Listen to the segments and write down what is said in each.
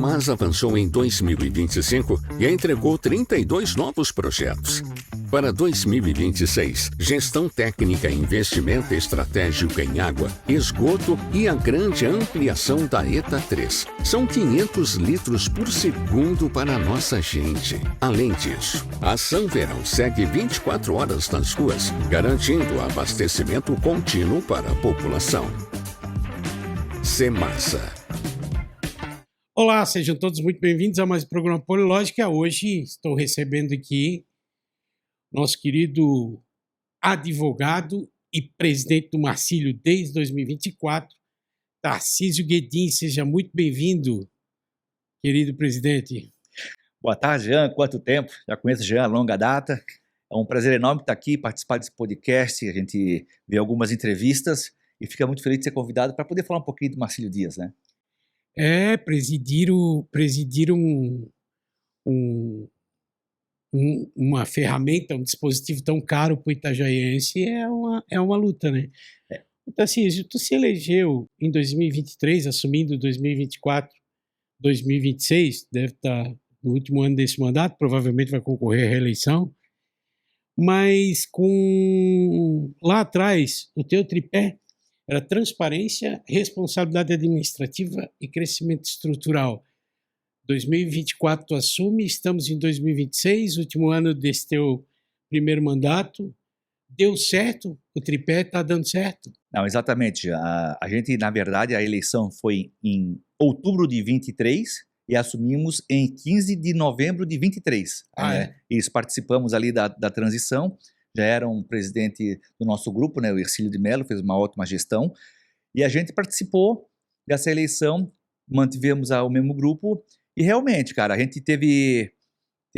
Semas avançou em 2025 e entregou 32 novos projetos. Para 2026, gestão técnica, investimento estratégico em água, esgoto e a grande ampliação da ETA 3. São 500 litros por segundo para a nossa gente. Além disso, a Ação Verão segue 24 horas nas ruas, garantindo abastecimento contínuo para a população. Semasa. Olá, sejam todos muito bem-vindos a mais um programa Polilógica. Hoje estou recebendo aqui nosso querido advogado e presidente do Marcílio desde 2024, Tarcísio Guedin. Seja muito bem-vindo, querido presidente. Boa tarde, Jean. Quanto tempo? Já conheço o Jean há longa data. É um prazer enorme estar aqui, participar desse podcast. A gente vê algumas entrevistas e fica muito feliz de ser convidado para poder falar um pouquinho do Marcílio Dias, né? Presidir uma ferramenta, um dispositivo tão caro para o itajaiense é uma luta, né? Tarcísio, tu se elegeu em 2023, assumindo 2024, 2026, deve estar no último ano desse mandato, provavelmente vai concorrer à reeleição, mas lá atrás, o teu tripé era transparência, responsabilidade administrativa e crescimento estrutural. 2024 tu assume, estamos em 2026, último ano desse teu primeiro mandato. Deu certo? O tripé está dando certo? Não, exatamente. A gente, na verdade, a eleição foi em outubro de 23 e assumimos em 15 de novembro de 23. Isso, participamos ali da transição. Já era um presidente do nosso grupo, né, o Hercílio de Mello, fez uma ótima gestão. E a gente participou dessa eleição, mantivemos o mesmo grupo. E realmente, cara, a gente teve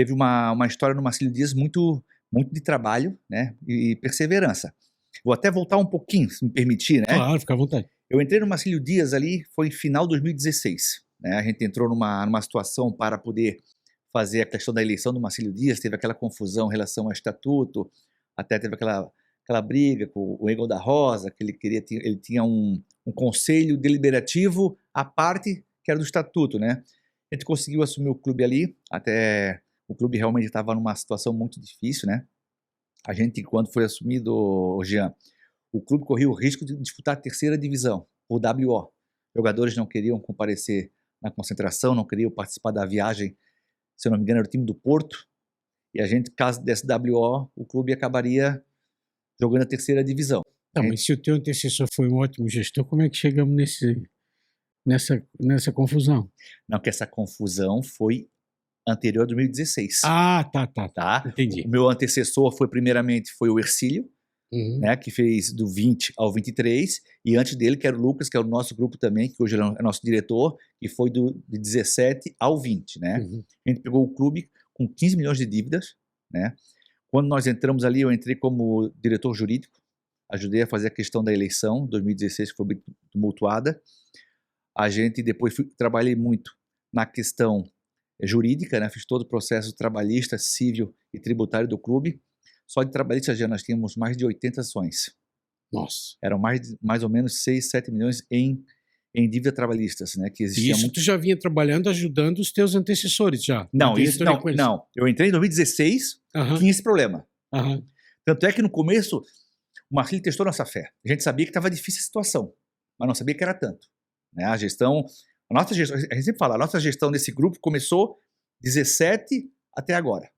uma história no Marcílio Dias muito de trabalho, né, e perseverança. Vou até voltar um pouquinho, se me permitir, né? Claro, fica à vontade. Eu entrei no Marcílio Dias ali, foi em final de 2016. Né? A gente entrou numa situação para poder fazer a questão da eleição do Marcílio Dias, teve aquela confusão em relação ao estatuto, até teve aquela briga com o Egon da Rosa, que ele tinha um conselho deliberativo à parte, que era do estatuto, né? A gente conseguiu assumir o clube ali, até o clube realmente estava numa situação muito difícil, né? A gente, quando foi assumido, Jean, o clube corria o risco de disputar a terceira divisão, o WO. Jogadores não queriam comparecer na concentração, não queriam participar da viagem, se eu não me engano era o time do Porto, e a gente, caso desse WO, o clube acabaria jogando a terceira divisão. Tá, mas se o teu antecessor foi um ótimo gestor, como é que chegamos nessa confusão? Não, que essa confusão foi anterior a 2016. Tá. Entendi. O meu antecessor primeiramente foi o Hercílio, né, que fez do 20 ao 23, e antes dele, que era o Lucas, que é o nosso grupo também, que hoje é nosso diretor, que foi de 17 ao 20, né? A gente pegou o clube com 15 milhões de dívidas, né? Quando nós entramos ali, eu entrei como diretor jurídico, ajudei a fazer a questão da eleição, 2016, que foi bem tumultuada. A gente depois trabalhei muito na questão jurídica, né? Fiz todo o processo trabalhista, civil e tributário do clube. Só de trabalhista já nós tínhamos mais de 80 ações. Nossa. Eram mais ou menos 6, 7 milhões em dívida trabalhistas, né? Que existia isso tu já vinha trabalhando, ajudando os teus antecessores já? Não. Eu entrei em 2016, tinha esse problema. Tanto é que no começo o Marcílio testou nossa fé. A gente sabia que estava difícil a situação, mas não sabia que era tanto. Né? A gente sempre fala, a nossa gestão desse grupo começou 17 até agora,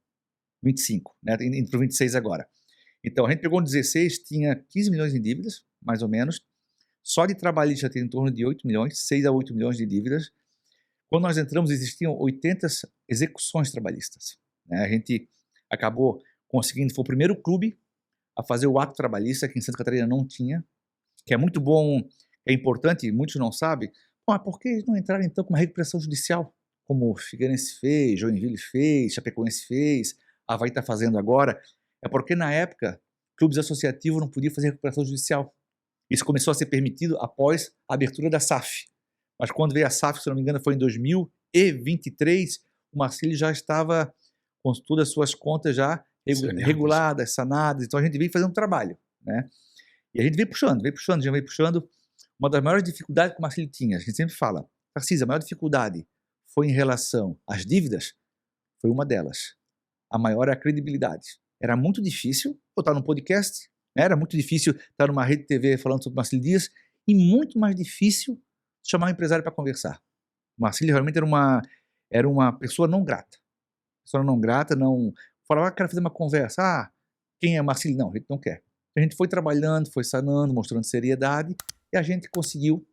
25, né? Indo para 26 agora. Então a gente pegou no 16, tinha 15 milhões em dívidas, mais ou menos. Só de trabalhista tem em torno de 8 milhões, 6 a 8 milhões de dívidas. Quando nós entramos, existiam 80 execuções trabalhistas. Né? A gente acabou conseguindo, foi o primeiro clube a fazer o ato trabalhista, que em Santa Catarina não tinha, que é muito bom, é importante, muitos não sabem. Por que não entraram então com uma recuperação judicial? Como Figueirense fez, Joinville fez, Chapecoense fez, Avaí está fazendo agora. É porque na época, clubes associativos não podiam fazer recuperação judicial. Isso começou a ser permitido após a abertura da SAF. Mas quando veio a SAF, se não me engano, foi em 2023, o Marcílio já estava com todas as suas contas já reguladas, sanadas. Então a gente veio fazer um trabalho, né? E a gente veio puxando. Uma das maiores dificuldades que o Marcílio tinha, a gente sempre fala, Tarcísio, a maior dificuldade foi em relação às dívidas, foi uma delas. A maior é a credibilidade. Era muito difícil eu estar num podcast, né? Era muito difícil estar numa rede de TV falando sobre Marcílio Dias, e muito mais difícil chamar um empresário para conversar. O Marcílio realmente era uma pessoa não grata. Pessoa não grata, não falava, quero fazer uma conversa. Quem é Marcílio? Não, a gente não quer. A gente foi trabalhando, foi sanando, mostrando seriedade, e a gente conseguiu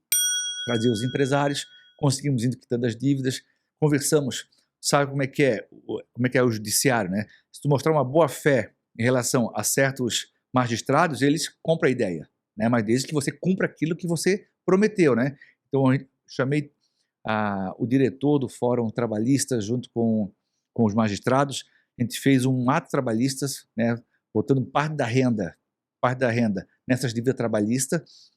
trazer os empresários, conseguimos indo quitando as dívidas, conversamos, sabe como é que é o judiciário, né? Se tu mostrar uma boa fé em relação a certos magistrados, eles compram a ideia, né? Mas desde que você cumpra aquilo que você prometeu, né? Então, eu chamei o diretor do Fórum Trabalhista junto com os magistrados, a gente fez um ato trabalhista, né? Botando parte da renda nessas dívidas trabalhistas.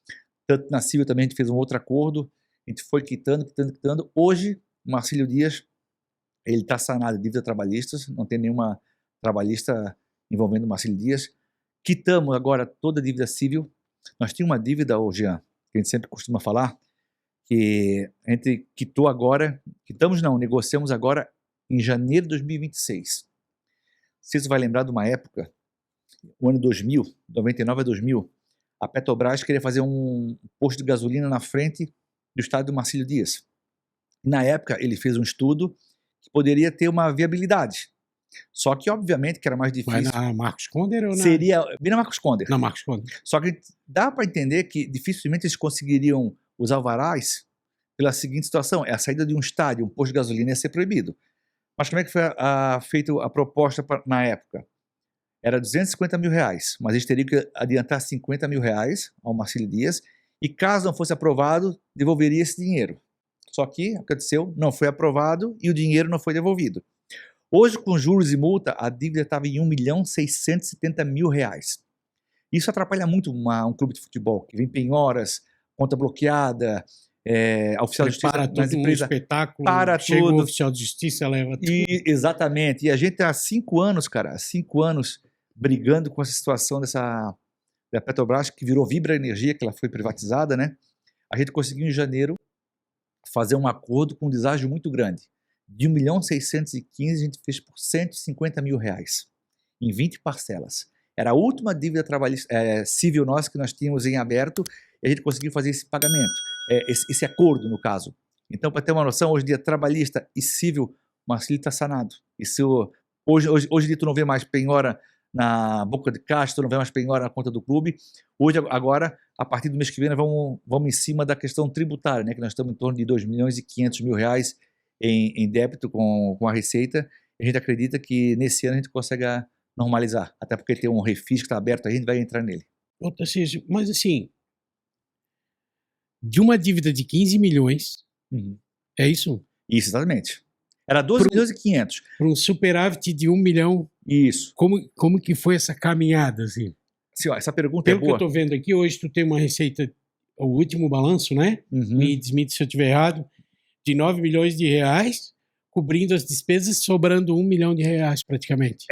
Tanto na Civil também a gente fez um outro acordo, a gente foi quitando. Hoje, o Marcílio Dias, ele está sanado de dívidas trabalhistas, não tem nenhuma trabalhista envolvendo o Marcílio Dias. Quitamos agora toda a dívida civil. Nós tínhamos uma dívida, Jean, que a gente sempre costuma falar, que a gente negociamos agora em janeiro de 2026. Vocês vão lembrar de uma época, o ano 2000, 99 a 2000, a Petrobras queria fazer um posto de gasolina na frente do estádio do Marcílio Dias. E, na época, ele fez um estudo que poderia ter uma viabilidade. Só que, obviamente, que era mais difícil. Mas na Marcos Conder ou na... Seria bem na Marcos Conder. Na Marcos Conder. Só que dá para entender que dificilmente eles conseguiriam os alvarás pela seguinte situação: a saída de um estádio, um posto de gasolina ia ser proibido. Mas como é que foi feita a proposta na época? Era 250 mil reais, mas eles teriam que adiantar 50 mil reais ao Marcílio Dias, e caso não fosse aprovado, devolveria esse dinheiro. Só que aconteceu, não foi aprovado e o dinheiro não foi devolvido. Hoje, com juros e multa, a dívida estava em 1.670.000 reais. Isso atrapalha muito um clube de futebol, que vem penhoras, conta bloqueada, a oficial de justiça para nas empresas, espetáculo, para chega tudo. O oficial de justiça, leva tudo. Exatamente. E a gente há 5 anos, cara, 5 anos brigando com essa situação da Petrobras, que virou Vibra Energia, que ela foi privatizada, né? A gente conseguiu em janeiro fazer um acordo com um deságio muito grande. De 1.615.000, a gente fez por 150 mil reais, em 20 parcelas. Era a última dívida civil nossa que nós tínhamos em aberto, e a gente conseguiu fazer esse pagamento, esse acordo, no caso. Então, para ter uma noção, hoje em dia, trabalhista e civil, o Marcílio está sanado. Hoje em dia, tu não vê mais penhora na boca de caixa, tu não vê mais penhora na conta do clube. Agora, a partir do mês que vem, nós vamos em cima da questão tributária, né, que nós estamos em torno de 2.500.000 reais em débito com a Receita. A gente acredita que nesse ano a gente consegue normalizar, até porque tem um refis que está aberto, a gente vai entrar nele. Mas assim, de uma dívida de 15 milhões, é isso? Isso, exatamente. Era 12.500.000. Para um superávit de 1 milhão. Isso. Como que foi essa caminhada, assim? Sim, ó, essa pergunta é boa. Pelo que eu estou vendo aqui, hoje tu tem uma receita, o último balanço, né? Me desmite se eu estiver errado, de 9 milhões de reais, cobrindo as despesas, sobrando 1 milhão de reais praticamente.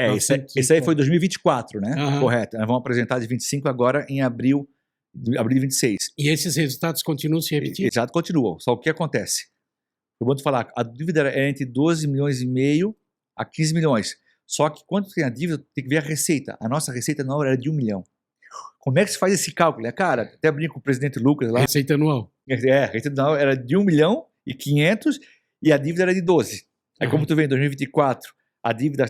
Esse aí foi 2024, né? Correto. Nós vamos apresentar de 25 agora em abril de 26. E esses resultados continuam se repetindo? Exato, continuam. Só o que acontece? Eu vou te falar, a dívida é entre 12 milhões e meio a 15 milhões. Só que quando tem a dívida, tem que ver a receita. A nossa receita na hora era de 1 milhão. Como é que se faz esse cálculo? Cara, até brinco com o presidente Lucas lá. Receita anual. A receita anual era de 1 milhão e 500 e a dívida era de 12. Aí como tu vê, em 2024, a dívida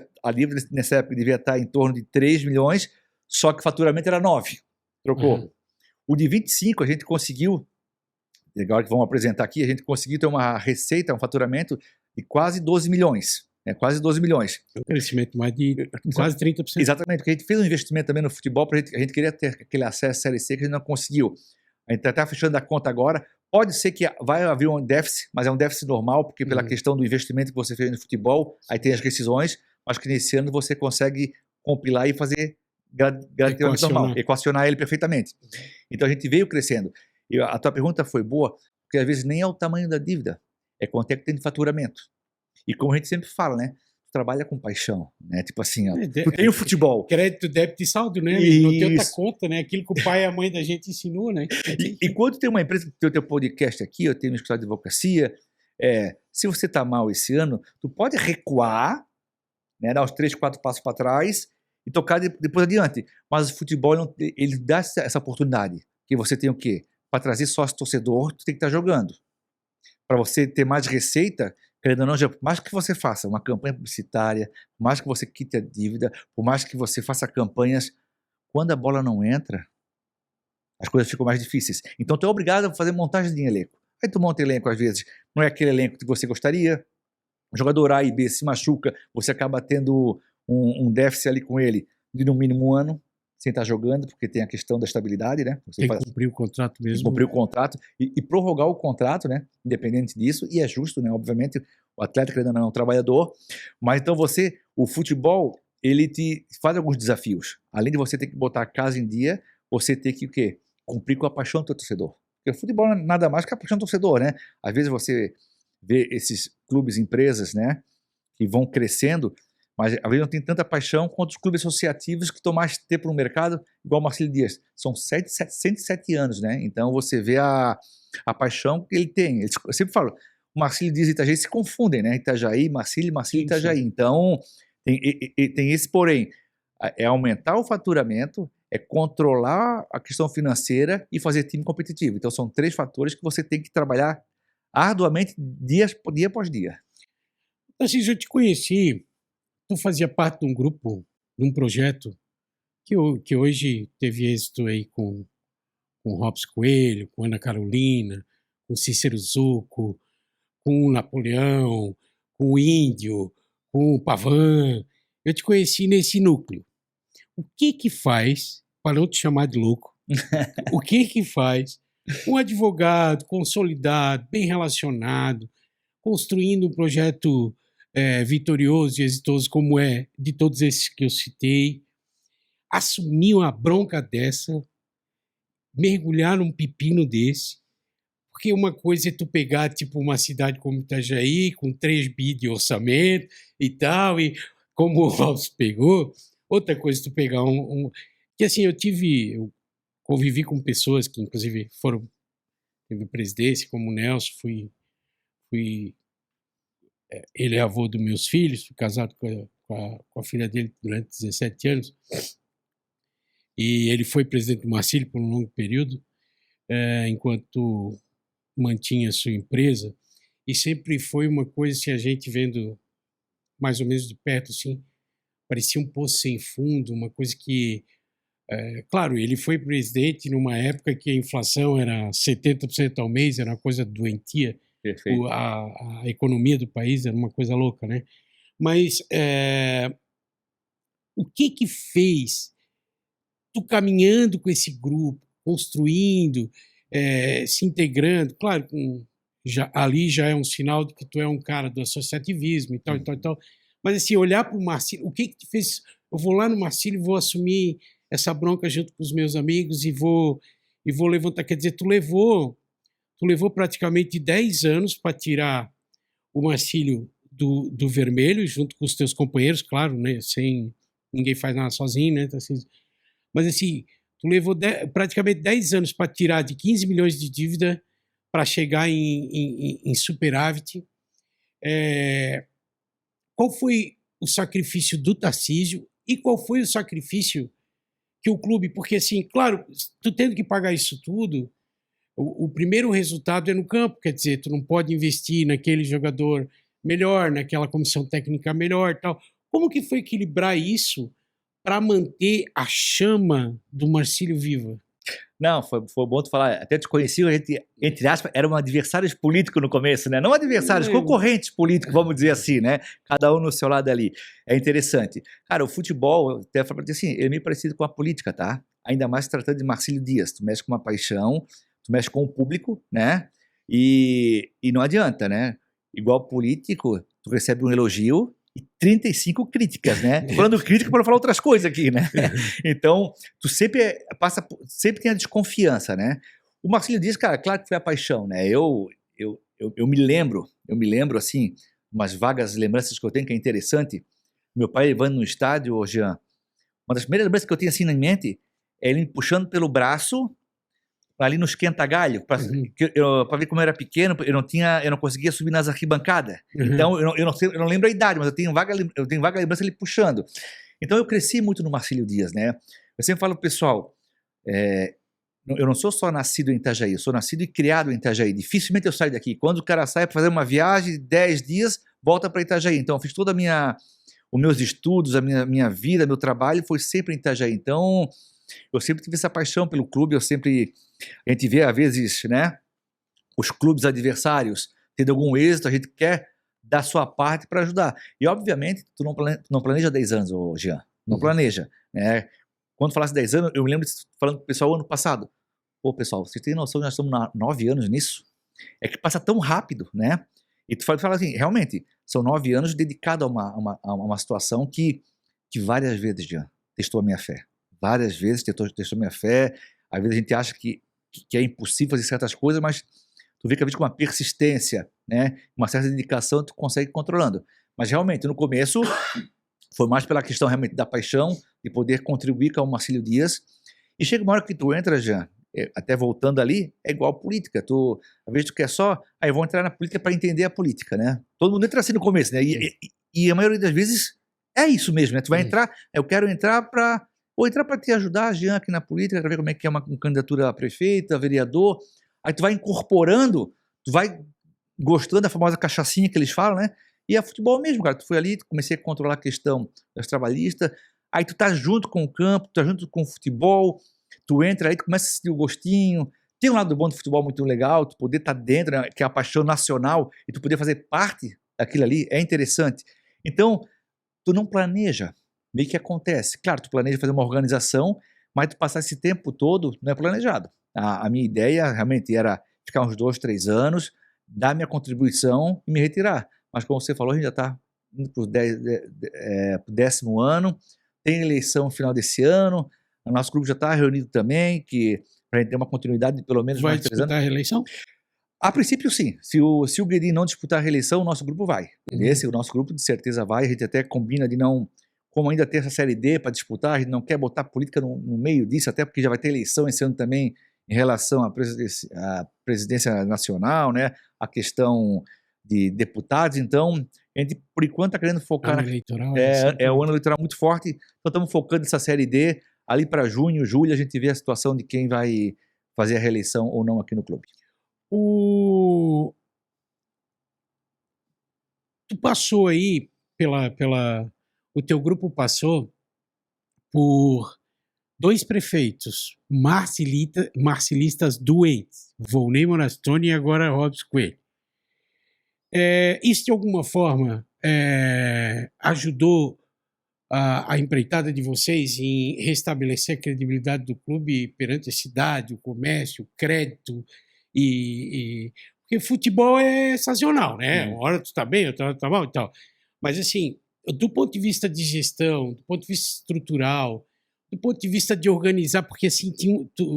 nessa época devia estar em torno de 3 milhões, só que o faturamento era 9. Trocou. O de 25 a gente conseguiu, agora que vamos apresentar aqui, a gente conseguiu ter uma receita, um faturamento de quase 12 milhões. Quase 12 milhões. Um crescimento mais de quase 30%. Exatamente, porque a gente fez um investimento também no futebol, a gente queria ter aquele acesso à Série C que a gente não conseguiu. A gente está fechando a conta agora. Pode ser que vai haver um déficit, mas é um déficit normal, porque pela questão do investimento que você fez no futebol, aí tem as rescisões, mas que nesse ano você consegue compilar e fazer gradativamente normal, equacionar ele perfeitamente. Então a gente veio crescendo. E a tua pergunta foi boa, porque às vezes nem é o tamanho da dívida, é quanto é que tem de faturamento. E como a gente sempre fala, né? Tu trabalha com paixão, né? Tipo assim, ó, tu tem o futebol. Crédito, débito e saldo, né? Isso. Não tem outra conta, né? Aquilo que o pai e a mãe da gente ensinou, né? E quando tem uma empresa que tem o teu podcast aqui, eu tenho um escritório de advocacia, se você está mal esse ano, tu pode recuar, né, dar uns 3, 4 passos para trás e tocar depois adiante. Mas o futebol, ele dá essa oportunidade. Que você tem o quê? Para trazer sócio-torcedor, tu tem que estar jogando. Para você ter mais receita, querendo ou não, por mais que você faça uma campanha publicitária, por mais que você quite a dívida, por mais que você faça campanhas, quando a bola não entra, as coisas ficam mais difíceis. Então, tu é obrigado a fazer montagem de elenco. Aí tu monta elenco, às vezes, não é aquele elenco que você gostaria. O jogador A e B se machuca, você acaba tendo um déficit ali com ele de no mínimo 1 ano, sem estar jogando, porque tem a questão da estabilidade, né? Você tem que cumprir o contrato mesmo. Tem que cumprir o contrato e prorrogar o contrato, né? Independente disso, e é justo, né? Obviamente, o atleta, querendo ou não, é um trabalhador, mas então o futebol, ele te faz alguns desafios. Além de você ter que botar a casa em dia, você tem que o quê? Cumprir com a paixão do teu torcedor. Porque o futebol não é nada mais que a paixão do torcedor, né? Às vezes você vê esses clubes, empresas, né? Que vão crescendo, mas às vezes não tem tanta paixão quanto os clubes associativos que estão mais tempo no mercado, igual o Marcílio Dias. São 107 anos, né? Então você vê a paixão que ele tem. Eu sempre falo, o Marcílio Dias e Itajaí se confundem, né? Itajaí, Marcílio e Itajaí. Então tem esse porém. É aumentar o faturamento, é controlar a questão financeira e fazer time competitivo. Então são 3 fatores que você tem que trabalhar arduamente dia após dia. Assim, eu te conheci, tu fazia parte de um grupo, de um projeto que hoje teve êxito aí com Robson Coelho, com Ana Carolina, com Cícero Zucco, com o Napoleão, com o Índio, com o Pavan. Eu te conheci nesse núcleo. O que faz, para não te chamar de louco, o que faz um advogado consolidado, bem relacionado, construindo um projeto vitorioso e exitoso como é de todos esses que eu citei, assumir uma bronca dessa, mergulhar num pepino desse, porque uma coisa é tu pegar tipo uma cidade como Itajaí, com 3 bi de orçamento e tal, e como o Robson pegou, outra coisa é tu pegar que assim, eu convivi com pessoas que inclusive teve presidência, como o Nelson, ele é avô dos meus filhos, fui casado com a filha dele durante 17 anos, e ele foi presidente do Marcílio por um longo período, enquanto mantinha a sua empresa, e sempre foi uma coisa, assim, a gente vendo mais ou menos de perto, assim, parecia um poço sem fundo, uma coisa que, claro, ele foi presidente numa época que a inflação era 70% ao mês, era uma coisa doentia, a economia do país era uma coisa louca, né? Mas o que fez tu caminhando com esse grupo, construindo, se integrando, claro, ali já é um sinal de que tu é um cara do associativismo e tal, e tal, e tal, mas assim, olhar para o Marcílio, o que te fez, eu vou lá no Marcílio e vou assumir essa bronca junto com os meus amigos e vou levantar, quer dizer, tu levou praticamente 10 anos para tirar o Marcílio do vermelho, junto com os teus companheiros, claro, né, ninguém faz nada sozinho, né, assim, mas assim, tu levou praticamente 10 anos para tirar de 15 milhões de dívida para chegar em superávit. Qual foi o sacrifício do Tarcísio e qual foi o sacrifício que o clube... Porque, assim, claro, tu tendo que pagar isso tudo, o primeiro resultado é no campo, quer dizer, tu não pode investir naquele jogador melhor, naquela comissão técnica melhor e tal. Como que foi equilibrar isso para manter a chama do Marcílio viva? Não, foi bom tu falar. Até te conheci, a gente, entre aspas, eram adversários políticos no começo, né? Não adversários, concorrentes políticos, vamos dizer assim, né? Cada um no seu lado ali. É interessante. Cara, o futebol, até assim, é meio parecido com a política, tá? Ainda mais tratando de Marcílio Dias. Tu mexe com uma paixão, tu mexe com o público, né? E não adianta, né? Igual político, tu recebe um elogio e 35 críticas, né? Falando crítica para falar outras coisas aqui, né? Então, tu sempre tem a desconfiança, né? O Marcílio Dias, cara, claro que foi a paixão, né? Eu me lembro, assim, umas vagas lembranças que eu tenho que é interessante. Meu pai levando no estádio, Jean, uma das primeiras lembranças que eu tenho assim na mente é ele me puxando pelo braço ali no esquenta-galho, para ver como eu era pequeno, eu não conseguia subir nas arquibancadas. Então, eu não lembro a idade, mas eu tenho vaga lembrança ele puxando. Então, eu cresci muito no Marcílio Dias, né? Eu sempre falo pro pessoal, eu não sou só nascido em Itajaí, eu sou nascido e criado em Itajaí. Dificilmente eu saio daqui. Quando o cara sai para fazer uma viagem de 10 dias, volta para Itajaí. Então, eu fiz toda os meus estudos, a minha vida, meu trabalho foi sempre em Itajaí. Então, eu sempre tive essa paixão pelo clube, a gente vê, às vezes, né, os clubes adversários tendo algum êxito, a gente quer dar sua parte para ajudar. E, obviamente, tu não planeja 10 anos, Jean, não planeja, né? Quando falasse 10 anos, eu me lembro de falando com o pessoal ano passado, pô, pessoal, vocês têm noção que nós estamos há 9 anos nisso? É que passa tão rápido, né? E tu fala assim, realmente, são 9 anos dedicados a uma situação que várias vezes, Jean, testou a minha fé. Várias vezes testou a minha fé. Às vezes a gente acha que é impossível fazer certas coisas, mas tu vê que às vezes com uma persistência, né, uma certa dedicação, tu consegue ir controlando. Mas realmente, no começo, foi mais pela questão realmente da paixão, de poder contribuir com o Marcílio Dias. E chega uma hora que tu entra, Jean, até voltando ali, é igual política. Às vezes tu quer só, eu vou entrar na política para entender a política, né? Todo mundo entra assim no começo, né? E a maioria das vezes é isso mesmo, né? Tu vai entrar, eu quero entrar para te ajudar, Jean, aqui na política, para ver como é que é uma candidatura a prefeita, a vereador. Aí tu vai incorporando, tu vai gostando da famosa cachaçinha que eles falam, né? E é futebol mesmo, cara. Tu foi ali, comecei a controlar a questão das trabalhistas, aí tu tá junto com o campo, tu tá junto com o futebol, tu entra aí, tu começa a sentir o gostinho. Tem um lado bom do futebol muito legal, tu poder estar dentro, né, que é a paixão nacional, e tu poder fazer parte daquilo ali, é interessante. Então, tu não planeja, meio que acontece. Claro, tu planeja fazer uma organização, mas tu passar esse tempo todo não é planejado. A minha ideia realmente era ficar uns 2, 3 anos, dar minha contribuição e me retirar. Mas como você falou, a gente já está indo para o 10º ano, tem eleição no final desse ano, o nosso grupo já está reunido também, para a gente ter uma continuidade de pelo menos mais 3 anos. Vai disputar a reeleição? A princípio, sim. Se o Guedin não disputar a reeleição, o nosso grupo vai. O nosso grupo de certeza vai, a gente até combina de não, como ainda tem essa Série D para disputar, a gente não quer botar política no meio disso, até porque já vai ter eleição esse ano também em relação à presidência nacional, né? A questão de deputados, então a gente por enquanto está querendo focar o ano eleitoral muito forte, então estamos focando nessa Série D, ali para junho, julho a gente vê a situação de quem vai fazer a reeleição ou não aqui no clube. Tu passou aí o teu grupo passou por 2 prefeitos marcilistas doentes, Volney Morastone e agora Robson Coelho. Isso de alguma forma ajudou a empreitada de vocês em restabelecer a credibilidade do clube perante a cidade, o comércio, o crédito porque futebol é sazonal, né? Uma hora tu tá bem, outra hora tu tá mal e tal. Mas assim, do ponto de vista de gestão, do ponto de vista estrutural, do ponto de vista de organizar, porque assim,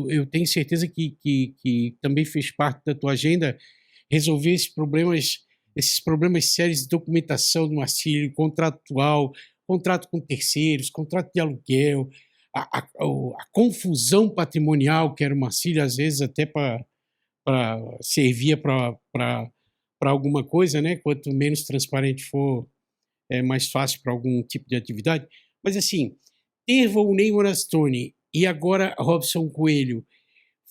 eu tenho certeza que também fez parte da tua agenda resolver esses problemas sérios de documentação do Marcílio, contratual, contrato com terceiros, contrato de aluguel, a confusão patrimonial que era o Marcílio, às vezes até servia para alguma coisa, né? Quanto menos transparente for, é mais fácil para algum tipo de atividade. Mas assim, ter Volney Morastone e agora Robson Coelho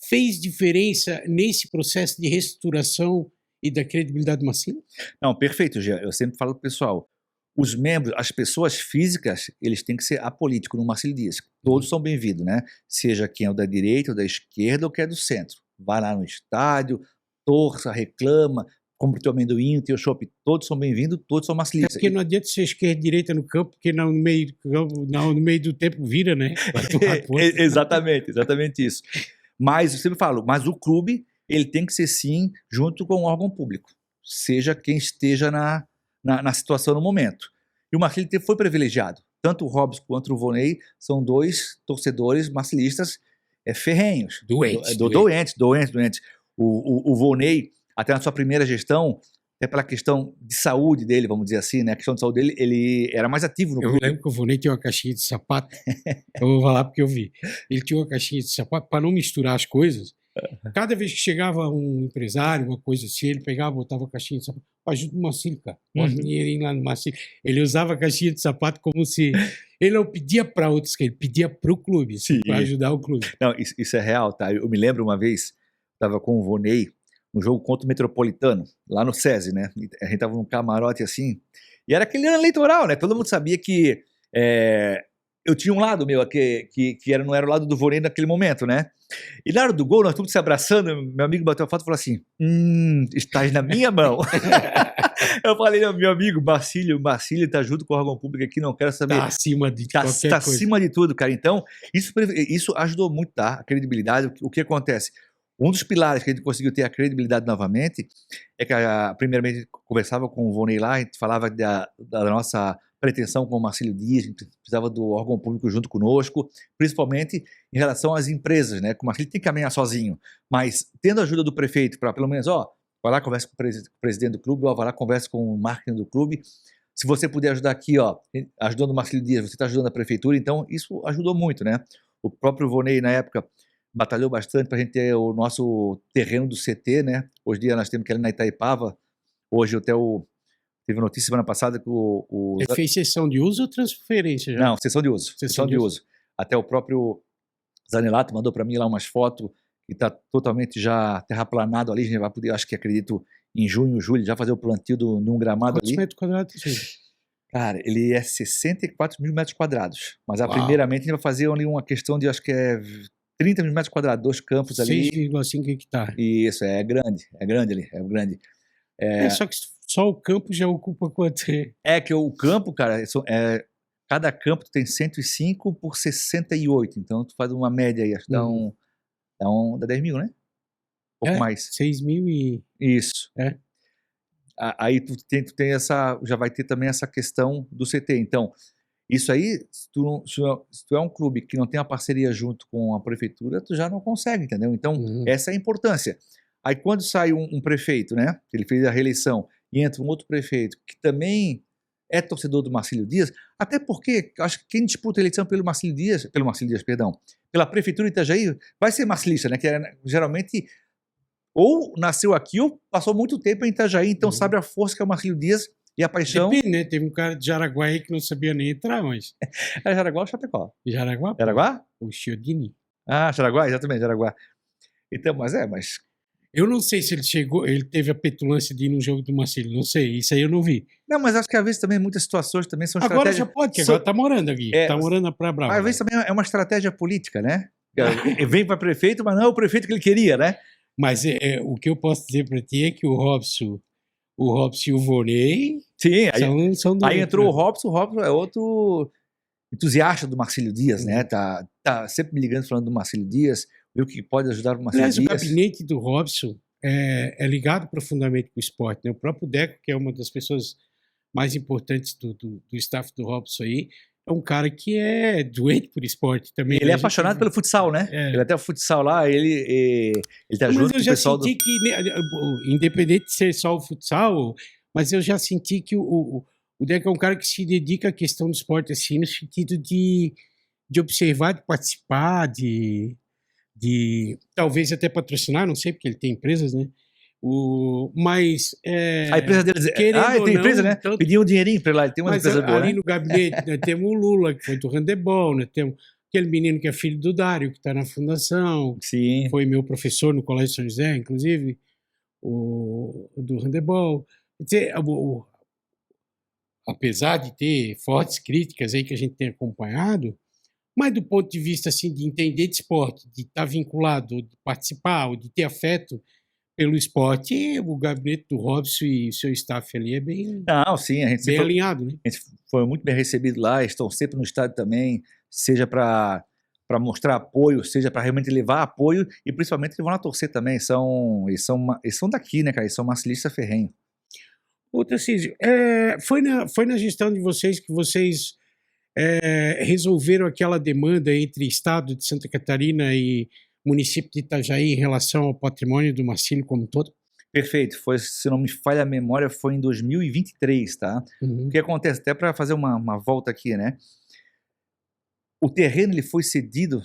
fez diferença nesse processo de reestruturação e da credibilidade do Marcílio? Não, perfeito, Gê. Eu sempre falo para o pessoal, os membros, as pessoas físicas, eles têm que ser apolíticos no Marcílio Dias. Todos são bem-vindos, né? Seja quem é o da direita, ou da esquerda, ou quem é do centro. Vai lá no estádio, torça, reclama, compra o teu amendoim, o teu chopp, todos são bem-vindos, todos são marcilistas. Porque não adianta ser esquerda e direita no campo, porque no meio do tempo vira, né? Exatamente isso. Mas eu sempre falo, mas o clube, ele tem que ser sim junto com o órgão público, seja quem esteja na situação no momento. E o Marcílio foi privilegiado. Tanto o Robson quanto o Volney são 2 torcedores marcilistas ferrenhos. Doentes. O Volney, até na sua primeira gestão, até pela questão de saúde dele, vamos dizer assim, né? A questão de saúde dele, ele era mais ativo no clube. Eu lembro que o Volney tinha uma caixinha de sapato, eu vou falar porque eu vi. Ele tinha uma caixinha de sapato, para não misturar as coisas, Cada vez que chegava um empresário, uma coisa assim, ele pegava, botava a caixinha de sapato. Ajuda o Marcílio, cara. Bota dinheirinho lá no Marcílio. Ele usava a caixinha de sapato como se... Ele não pedia para outros, ele pedia para o clube, assim, para ajudar o clube. Não, isso é real, tá? Eu me lembro uma vez, estava com o Voney, no jogo contra o Metropolitano, lá no SESI, né? A gente tava num camarote assim, e era aquele ano eleitoral, né? Todo mundo sabia que eu tinha um lado meu, que não era o lado do Voney naquele momento, né? E na hora do gol, nós todos se abraçando, meu amigo bateu a foto e falou assim, estás na minha mão. Eu falei, meu amigo, Marcílio tá junto com o órgão público aqui, não quero saber. Tá acima de qualquer coisa. Tá acima de tudo, cara. Então, isso ajudou muito, tá? A credibilidade, o que acontece? Um dos pilares que a gente conseguiu ter a credibilidade novamente é que, primeiramente, conversava com o Voney lá, a gente falava da nossa pretensão com o Marcílio Dias, a gente precisava do órgão público junto conosco, principalmente em relação às empresas, né? Que o Marcílio tem que caminhar sozinho, mas tendo a ajuda do prefeito para, pelo menos, vai lá, conversa com o presidente do clube, vai lá, conversa com o marketing do clube. Se você puder ajudar aqui, ajudando o Marcílio Dias, você está ajudando a prefeitura, então isso ajudou muito, né? O próprio Voney, na época, batalhou bastante para a gente ter o nosso terreno do CT, né? Hoje em dia nós temos que ir ali na Itaipava. Hoje até teve notícia semana passada que Ele fez cessão de uso ou transferência já? Não, cessão de uso. Cessão de uso. Até o próprio Zanelato mandou para mim lá umas fotos e está totalmente já terraplanado ali. A gente vai poder, acho que acredito, em junho, julho, já fazer o plantio num gramado ali. Quantos metros quadrados? Cara, ele é 64 mil metros quadrados. Mas primeiramente a gente vai fazer ali uma questão de, acho que é 30 mil metros quadrados, 2 campos ali. 6,5 hectares. Isso, é grande ali, é grande. Só que só o campo já ocupa quanto? É que o campo, cara, cada campo tem 105 por 68, então tu faz uma média aí, acho que dá 10 mil, né? Um pouco mais. 6 mil e... Isso. Aí tu tem já vai ter também essa questão do CT, então... Isso aí, se tu é um clube que não tem uma parceria junto com a prefeitura, tu já não consegue, entendeu? Então, essa é a importância. Aí quando sai um prefeito, né, ele fez a reeleição, e entra um outro prefeito que também é torcedor do Marcílio Dias, até porque acho que quem disputa a eleição pelo Marcílio Dias, pela prefeitura de Itajaí, vai ser marcilista, né, que geralmente ou nasceu aqui ou passou muito tempo em Itajaí, então sabe a força que é o Marcílio Dias. E a paixão... Depende, né? Teve um cara de Jaraguá aí que não sabia nem entrar, mas... É Jaraguá ou Chapecó? Jaraguá? Jaraguá? O Chiodini. Jaraguá, exatamente, Jaraguá. Então, mas... Eu não sei se ele teve a petulância de ir num jogo do Marcílio, não sei, isso aí eu não vi. Não, mas acho que às vezes também muitas situações também são agora já pode, que agora tá morando aqui, tá morando na Praia Brava. Às vezes também é uma estratégia política, né? Vem para prefeito, mas não é o prefeito que ele queria, né? Mas o que eu posso dizer para ti é que o Robson e o Voney... Sim, são dois, aí entrou o Robson é outro entusiasta do Marcílio Dias, né? Tá sempre me ligando falando do Marcílio Dias, viu que pode ajudar o Marcílio Dias. O gabinete do Robson é ligado profundamente com o esporte, né? O próprio Deco, que é uma das pessoas mais importantes do staff do Robson aí, é um cara que é doente por esporte também. Ele é apaixonado pelo futsal, né? Ele até o futsal lá, ele tá junto com o pessoal do... Mas eu já senti que, independente de ser só o futsal, mas eu já senti que o Deco é um cara que se dedica à questão do esporte, assim, no sentido de observar, de participar, de talvez até patrocinar, não sei, porque ele tem empresas, né? Mas... a empresa deles... ele tem empresa, né? Então, pediu um dinheirinho para lá, ele tem uma empresa boa, ali né? no gabinete, nós temos o Lula, que foi do handebol, nós temos aquele menino que é filho do Dário, que está na fundação. Sim. Foi meu professor no Colégio São José, inclusive, do handebol. Apesar de ter fortes críticas aí que a gente tem acompanhado, mas do ponto de vista assim, de entender de esporte, de estar vinculado, de participar, ou de ter afeto pelo esporte, o gabinete do Robson e seu staff ali é bem, sim, a gente bem alinhado, né? A gente foi muito bem recebido lá, estão sempre no estádio também, seja para mostrar apoio, seja para realmente levar apoio, e principalmente eles vão lá torcer também, eles são daqui, né, cara, eles são marcilistas ferrenhos. Ô, Tarcísio, foi na gestão de vocês que vocês resolveram aquela demanda entre Estado de Santa Catarina e município de Itajaí em relação ao patrimônio do Marcílio como um todo? Perfeito, se não me falha a memória, foi em 2023, tá? O que acontece, até para fazer uma volta aqui, né? O terreno ele foi cedido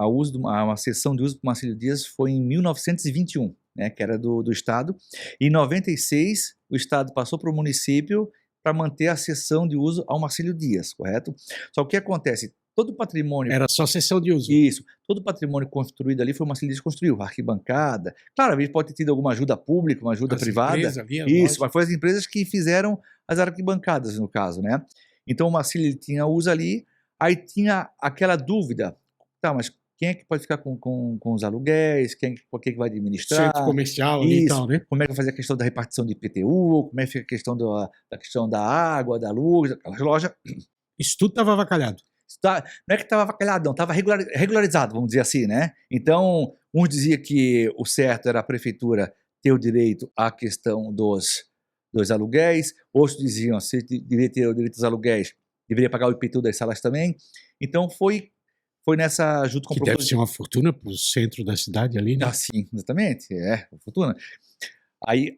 uma cessão de uso para o Marcílio Dias foi em 1921, né, que era do Estado. Em 96, o Estado passou para o município para manter a cessão de uso ao Marcílio Dias, correto? Só que o que acontece? Todo o patrimônio... Era só cessão de uso. Isso. Todo o patrimônio construído ali foi o Marcílio Dias que construiu, a arquibancada. Claro, às vezes pode ter tido alguma ajuda pública, uma ajuda privada. Ali, isso, mas foi as empresas que fizeram as arquibancadas, no caso, né? Então o Marcílio tinha uso ali, aí tinha aquela dúvida, tá, mas quem é que pode ficar com os aluguéis, quem que vai administrar? Centro comercial ali e tal, né? Como é que vai fazer a questão da repartição de IPTU, como é que fica a questão da questão da água, da luz, aquelas lojas. Isso tudo estava avacalhado. Não é que estava avacalhado, não, estava regularizado, vamos dizer assim, né? Então, uns diziam que o certo era a prefeitura ter o direito à questão dos aluguéis, outros diziam se deveria ter o direito aos aluguéis, deveria pagar o IPTU das salas também. Então, foi nessa, junto com que deve ser uma fortuna para o centro da cidade ali, né? Ah, sim, exatamente, uma fortuna. Aí,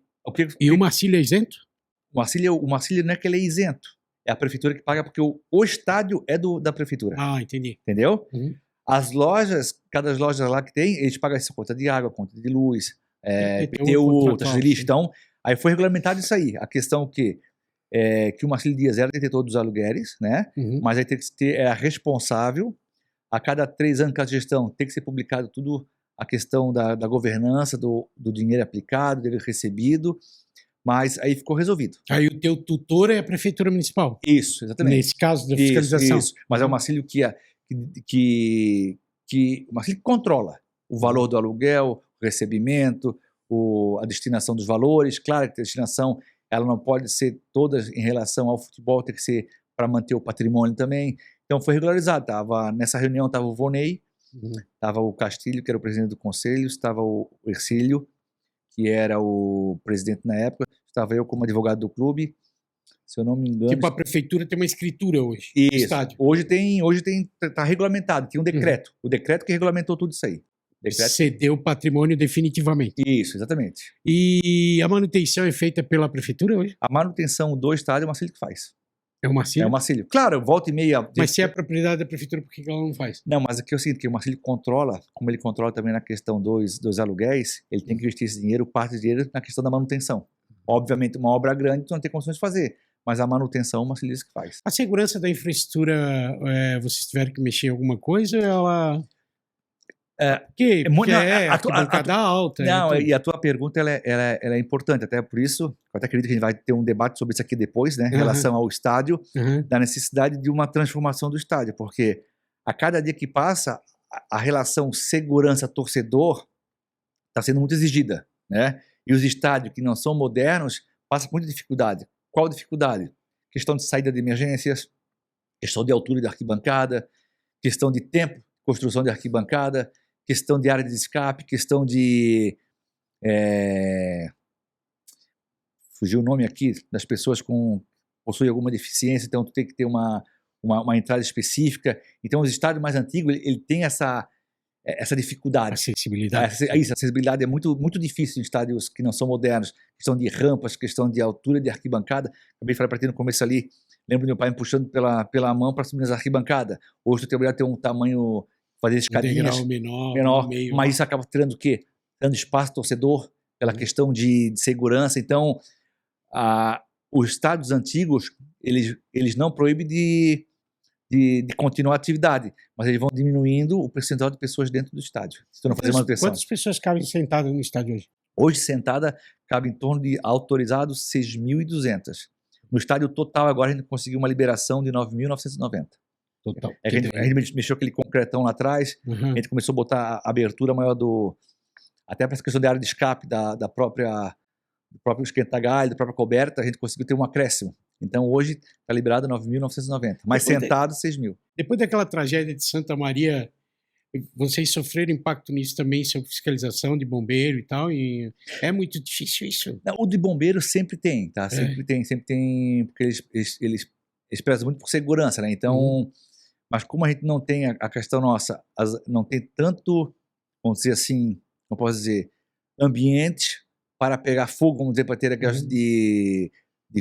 e o Marcílio é isento? O Marcílio não é que ele é isento, é a prefeitura que paga, porque o estádio é da prefeitura. Ah, entendi. Entendeu? Uhum. As lojas, cada loja lá que tem, eles pagam essa conta de água, conta de luz, IPTU, taxa de lixo. Então, aí foi regulamentado isso aí. A questão que o Marcílio Dias era detentor dos aluguéis, né? Uhum. Mas aí tem que ter a responsável. A cada 3 anos, cada gestão, tem que ser publicado tudo, a questão da governança, do dinheiro aplicado, dele recebido, mas aí ficou resolvido. Aí o teu tutor é a prefeitura municipal? Isso, exatamente. Nesse caso da fiscalização? Isso. Mas é o Marcílio o Marcílio controla o valor do aluguel, o recebimento, a destinação dos valores. Claro que a destinação ela não pode ser toda em relação ao futebol, tem que ser para manter o patrimônio também. Então foi regularizado. Nessa reunião estava o Vonei, estava o Castilho, que era o presidente do conselho, estava o Ercílio, que era o presidente na época, estava eu como advogado do clube, se eu não me engano. Tipo, a prefeitura tem uma escritura hoje. Isso. No estádio. Hoje está regulamentado, tinha um decreto. O decreto que regulamentou tudo isso aí. Cedeu o patrimônio definitivamente. Isso, exatamente. E a manutenção é feita pela prefeitura hoje? A manutenção do estádio é o Marcílio que faz. É o Marcílio? É o Marcílio. Claro, volta e meia... Mas se é a propriedade da prefeitura, por que ela não faz? Não, mas aqui eu sinto que o Marcílio controla, como ele controla também na questão dos aluguéis, ele tem que investir esse dinheiro, parte do dinheiro, na questão da manutenção. Obviamente, uma obra grande tu não tem condições de fazer, mas a manutenção o Marcílio que faz. A segurança da infraestrutura, vocês tiveram que mexer em alguma coisa ou ela... arquibancada alta. Não, e a tua pergunta ela é importante, até por isso, eu até acredito que a gente vai ter um debate sobre isso aqui depois, né, em relação ao estádio, da necessidade de uma transformação do estádio, porque a cada dia que passa, a relação segurança-torcedor está sendo muito exigida, né, e os estádios que não são modernos passam por muita dificuldade. Qual dificuldade? Questão de saída de emergências, questão de altura de arquibancada, questão de tempo de construção de arquibancada, questão de área de escape, questão de... fugiu o nome aqui, das pessoas que possuem alguma deficiência, então tu tem que ter uma entrada específica. Então os estádios mais antigos, ele tem essa dificuldade. Acessibilidade. A acessibilidade é muito, muito difícil em estádios que não são modernos, questão de rampas, questão de altura de arquibancada. Acabei de falar para ti no começo ali, lembro do meu pai me puxando pela mão para subir nas arquibancadas. Hoje tu tem obrigado a ter um tamanho, fazer escadinhas menor, meio, mas isso acaba tirando o quê? Dando espaço torcedor, pela questão de segurança. Então, os estádios antigos, eles não proíbem de continuar a atividade, mas eles vão diminuindo o percentual de pessoas dentro do estádio, se tu não fazer manutenção. Quantas pessoas cabem sentadas no estádio hoje? Hoje, sentada, cabe em torno de autorizados 6.200. No estádio total, agora a gente conseguiu uma liberação de 9.990. Total. A gente mexeu aquele concretão lá atrás, a gente começou a botar a abertura maior até para essa questão da área de escape, do próprio esquenta-galho, da própria coberta, a gente conseguiu ter um acréscimo. Então hoje está liberado 9.990, mas sentado 6.000. Depois daquela tragédia de Santa Maria, vocês sofreram impacto nisso também, sobre fiscalização de bombeiro e tal? E é muito difícil isso? Não, o de bombeiro sempre tem, tá? Sempre tem, porque eles prezam muito por segurança, né? Então, mas como a gente não tem a questão nossa, não tem tanto, vamos dizer assim, não posso dizer, ambiente para pegar fogo, vamos dizer, para ter aquelas de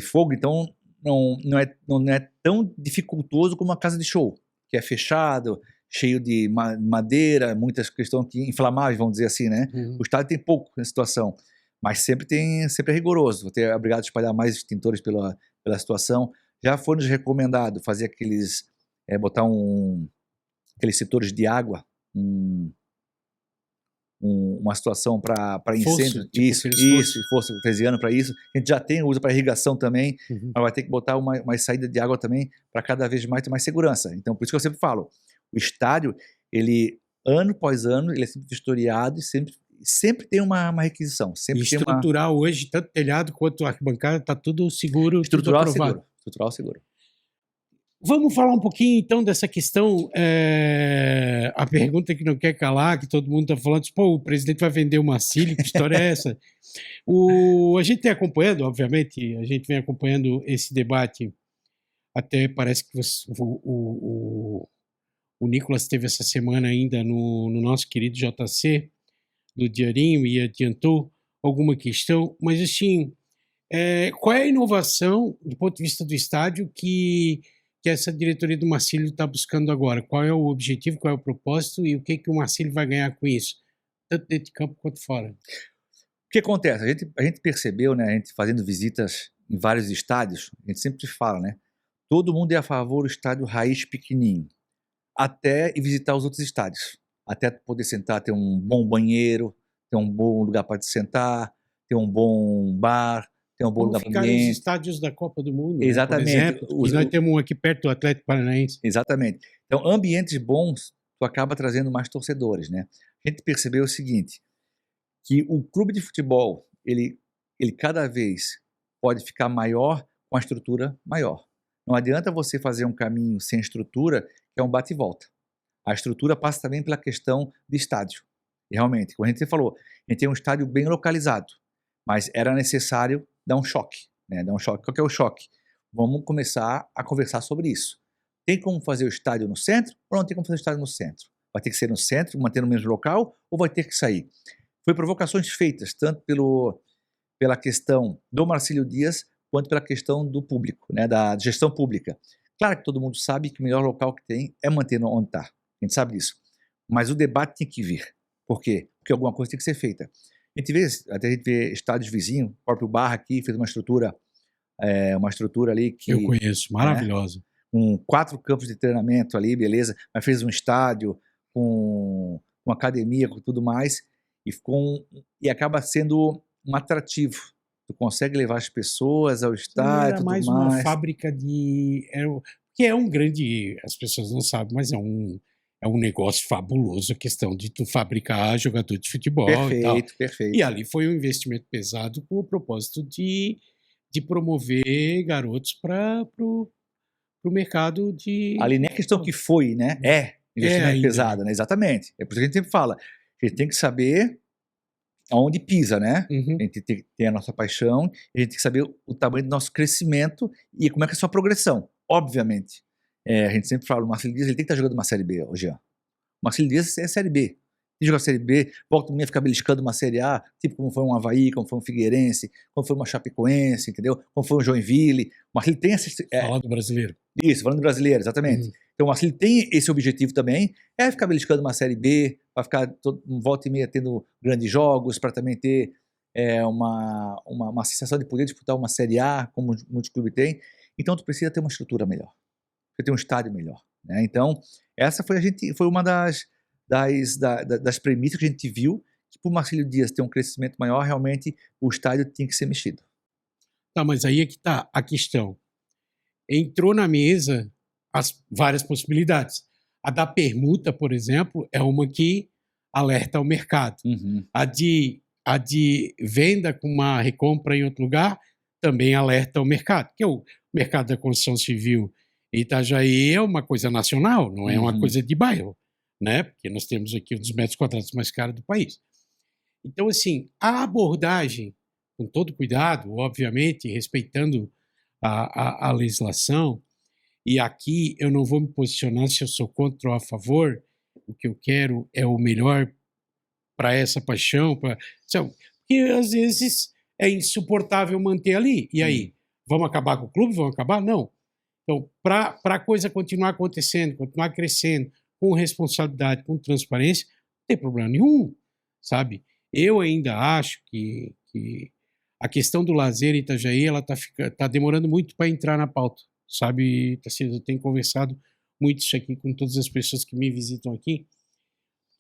fogo, então não é tão dificultoso como uma casa de show, que é fechado, cheio de madeira, muitas questões inflamáveis, vamos dizer assim, né? O estádio tem pouco nessa situação, mas sempre é rigoroso. Vou ter obrigado a espalhar mais extintores pela situação. Já foi nos recomendado fazer botar aqueles setores de água, uma situação para incêndio, fosso artesiano para isso. A gente já usa para irrigação também, mas vai ter que botar uma saída de água também para cada vez mais ter mais segurança. Então, por isso que eu sempre falo, o estádio, ele, ano após ano, ele é sempre vistoriado e sempre tem uma requisição. Sempre estrutural hoje, tanto telhado quanto arquibancada, está tudo seguro, estrutural tudo aprovado. Estrutural seguro. Vamos falar um pouquinho, então, dessa questão, a pergunta que não quer calar, que todo mundo está falando, o presidente vai vender o Marcílio, que história é essa? A gente tem acompanhando, obviamente, a gente vem acompanhando esse debate, até parece que o Nicolas esteve essa semana ainda no nosso querido JC, do Diarinho, e adiantou alguma questão, mas assim, qual é a inovação, do ponto de vista do estádio, que essa diretoria do Marcílio está buscando agora? Qual é o objetivo, qual é o propósito e o que o Marcílio vai ganhar com isso, tanto dentro de campo quanto fora? O que acontece? A gente percebeu, né, a gente fazendo visitas em vários estádios, a gente sempre fala, né, todo mundo é a favor do estádio raiz pequenininho, até ir visitar os outros estádios, até poder sentar, ter um bom banheiro, ter um bom lugar para sentar, ter um bom bar, tem um bom lugar para os estádios da Copa do Mundo, exatamente, né, por exemplo, e nós temos um aqui perto do Atlético Paranaense. Exatamente. Então, ambientes bons, tu acaba trazendo mais torcedores, né? A gente percebeu o seguinte, que o clube de futebol, ele cada vez pode ficar maior com a estrutura maior. Não adianta você fazer um caminho sem estrutura, que é um bate e volta. A estrutura passa também pela questão de estádio. E realmente, como a gente falou, a gente tem um estádio bem localizado, mas era necessário dar um choque, né? Dar um choque. Qual que é o choque? Vamos começar a conversar sobre isso. Tem como fazer o estádio no centro ou não tem como fazer o estádio no centro? Vai ter que ser no centro, manter no mesmo local, ou vai ter que sair? Foi provocações feitas, tanto pela questão do Marcílio Dias, quanto pela questão do público, né? Da gestão pública. Claro que todo mundo sabe que o melhor local que tem é manter onde está. A gente sabe disso. Mas o debate tem que vir. Por quê? Porque alguma coisa tem que ser feita. A gente vê estádios vizinhos, o próprio Barra aqui fez uma estrutura ali que... Eu conheço, maravilhosa. Com 4 campos de treinamento ali, beleza, mas fez um estádio com uma academia, com tudo mais, e acaba sendo um atrativo. Tu consegue levar as pessoas ao estádio, tudo mais. Uma fábrica que é um grande, as pessoas não sabem, mas é um negócio fabuloso a questão de tu fabricar jogador de futebol. Perfeito, perfeito. E ali foi um investimento pesado com o propósito de promover garotos para o mercado de... Ali nem é questão que foi, né? Investimento pesado, né? Exatamente. É por isso que a gente sempre fala. A gente tem que saber aonde pisa, né? A gente tem a nossa paixão, a gente tem que saber o tamanho do nosso crescimento e como é que é a sua progressão. Obviamente. A gente sempre fala, o Marcílio Dias, ele tem que estar jogando uma Série B hoje. O Marcílio Dias é Série B. Tem que jogar Série B, volta a ficar beliscando uma Série A, tipo como foi um Avaí, como foi um Figueirense, como foi uma Chapecoense, entendeu? Como foi um Joinville. O Marcílio tem essa... Falando do brasileiro. Isso, falando do brasileiro, exatamente. Então o Marcílio tem esse objetivo também, é ficar beliscando uma Série B, para ficar volta e meia tendo grandes jogos, para também ter uma sensação de poder disputar uma Série A, como muitos clubes têm. Então tu precisa ter uma estrutura melhor. Você tem um estádio melhor, né? Então, essa foi uma das premissas que a gente viu, que para o Marcílio Dias ter um crescimento maior, realmente o estádio tinha que ser mexido. Tá, mas aí é que está a questão. Entrou na mesa as várias possibilidades. A da permuta, por exemplo, é uma que alerta o mercado. A de venda com uma recompra em outro lugar também alerta o mercado, porque o mercado da construção civil em Itajaí é uma coisa nacional, não é uma coisa de bairro, né? Porque nós temos aqui um dos metros quadrados mais caros do país. Então, assim, a abordagem, com todo cuidado, obviamente, respeitando a legislação, e aqui eu não vou me posicionar se eu sou contra ou a favor, o que eu quero é o melhor para essa paixão, porque às vezes é insuportável manter ali. E aí, vamos acabar com o clube? Vamos acabar? Não. Então, para a coisa continuar acontecendo, continuar crescendo, com responsabilidade, com transparência, não tem problema nenhum, sabe? Eu ainda acho que a questão do lazer em Itajaí, ela tá demorando muito para entrar na pauta, sabe? Eu tenho conversado muito isso aqui com todas as pessoas que me visitam aqui,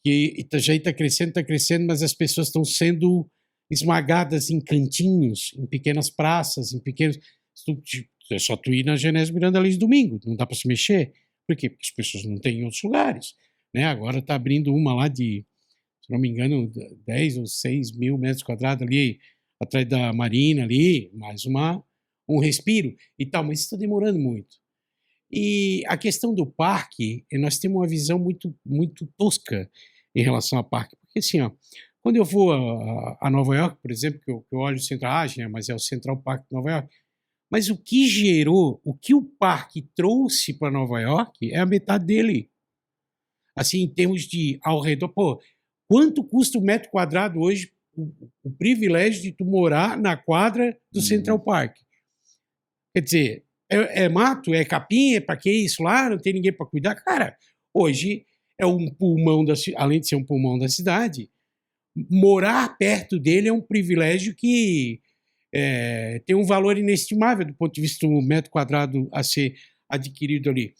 que Itajaí está crescendo, mas as pessoas estão sendo esmagadas em cantinhos, em pequenas praças, em pequenos... É só tu ir na Genésio Miranda ali de domingo, não dá para se mexer. Por quê? Porque as pessoas não têm em outros lugares, né? Agora está abrindo uma lá de, se não me engano, 10 ou 6 mil metros quadrados ali, atrás da Marina ali, mais um respiro e tal, mas isso está demorando muito. E a questão do parque, nós temos uma visão muito, muito tosca em relação ao parque, porque assim, ó, quando eu vou a Nova York, por exemplo, que eu olho o Central, né, mas é o Central Park de Nova York, mas o que gerou, o que o parque trouxe para Nova York é a metade dele. Assim, em termos de ao redor, pô, quanto custa o metro quadrado hoje, o privilégio de tu morar na quadra do Central Park? Quer dizer, é mato, é capim, é para que isso lá, não tem ninguém para cuidar? Cara, hoje é um pulmão, além de ser um pulmão da cidade, morar perto dele é um privilégio que tem um valor inestimável do ponto de vista do metro quadrado a ser adquirido ali.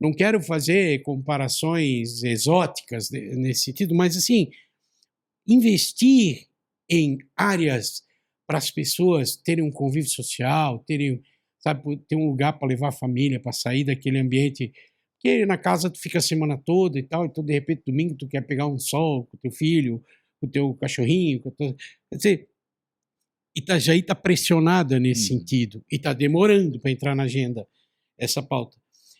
Não quero fazer comparações exóticas nesse sentido, mas assim, investir em áreas para as pessoas terem um convívio social, ter um lugar para levar a família, para sair daquele ambiente, porque na casa tu fica a semana toda e tal, então de repente domingo tu quer pegar um sol com o teu filho, com o teu cachorrinho, quer dizer, Itajaí está pressionada nesse sentido e está demorando para entrar na agenda essa pauta.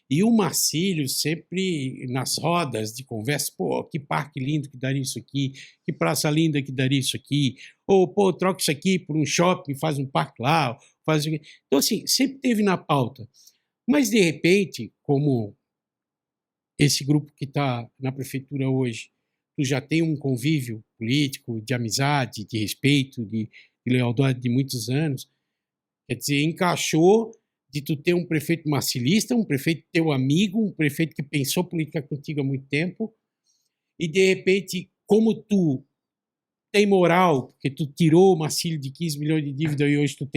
E o Marcílio sempre nas rodas de conversa, pô, que parque lindo que daria isso aqui, que praça linda que daria isso aqui, ou pô, troca isso aqui por um shopping, faz um parque lá, faz isso aqui. Então assim, sempre teve na pauta. Mas de repente, como esse grupo que está na prefeitura hoje, tu já tem um convívio político, de amizade, de respeito, de lealdade de muitos anos, quer dizer, encaixou de tu ter um prefeito marcilista, um prefeito teu amigo, um prefeito que pensou política contigo há muito tempo, e de repente, como tu tem moral, porque tu tirou o Marcílio de 15 milhões de dívida e hoje tu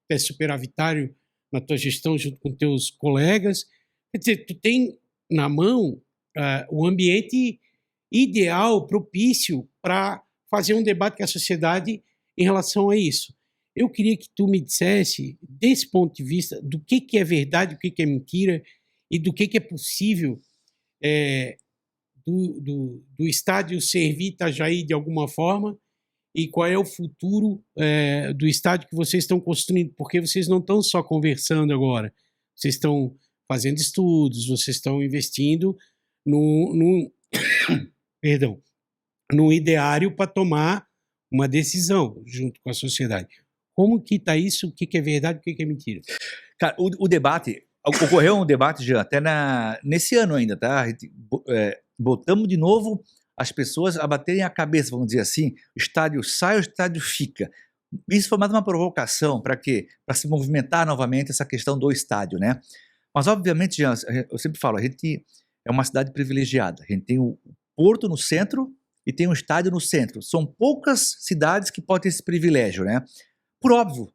é superavitário na tua gestão junto com teus colegas, quer dizer, tu tem na mão o ambiente ideal, propício para fazer um debate com a sociedade em relação a isso. Eu queria que tu me dissesse, desse ponto de vista, do que é verdade, o que é mentira e do que é possível do estádio servir Itajaí de alguma forma e qual é o futuro do estádio que vocês estão construindo, porque vocês não estão só conversando agora, vocês estão fazendo estudos, vocês estão investindo num ideário para tomar uma decisão junto com a sociedade. Como que está isso? O que é verdade, o que é mentira? Cara, o debate, ocorreu um debate já até nesse ano ainda, tá? Botamos de novo as pessoas a baterem a cabeça, vamos dizer assim, o estádio sai, o estádio fica. Isso foi mais uma provocação para quê? Para se movimentar novamente essa questão do estádio, né? Mas obviamente, Jean, eu sempre falo, a gente é uma cidade privilegiada, a gente tem o porto no centro e tem um estádio no centro. São poucas cidades que podem ter esse privilégio, né? Por óbvio,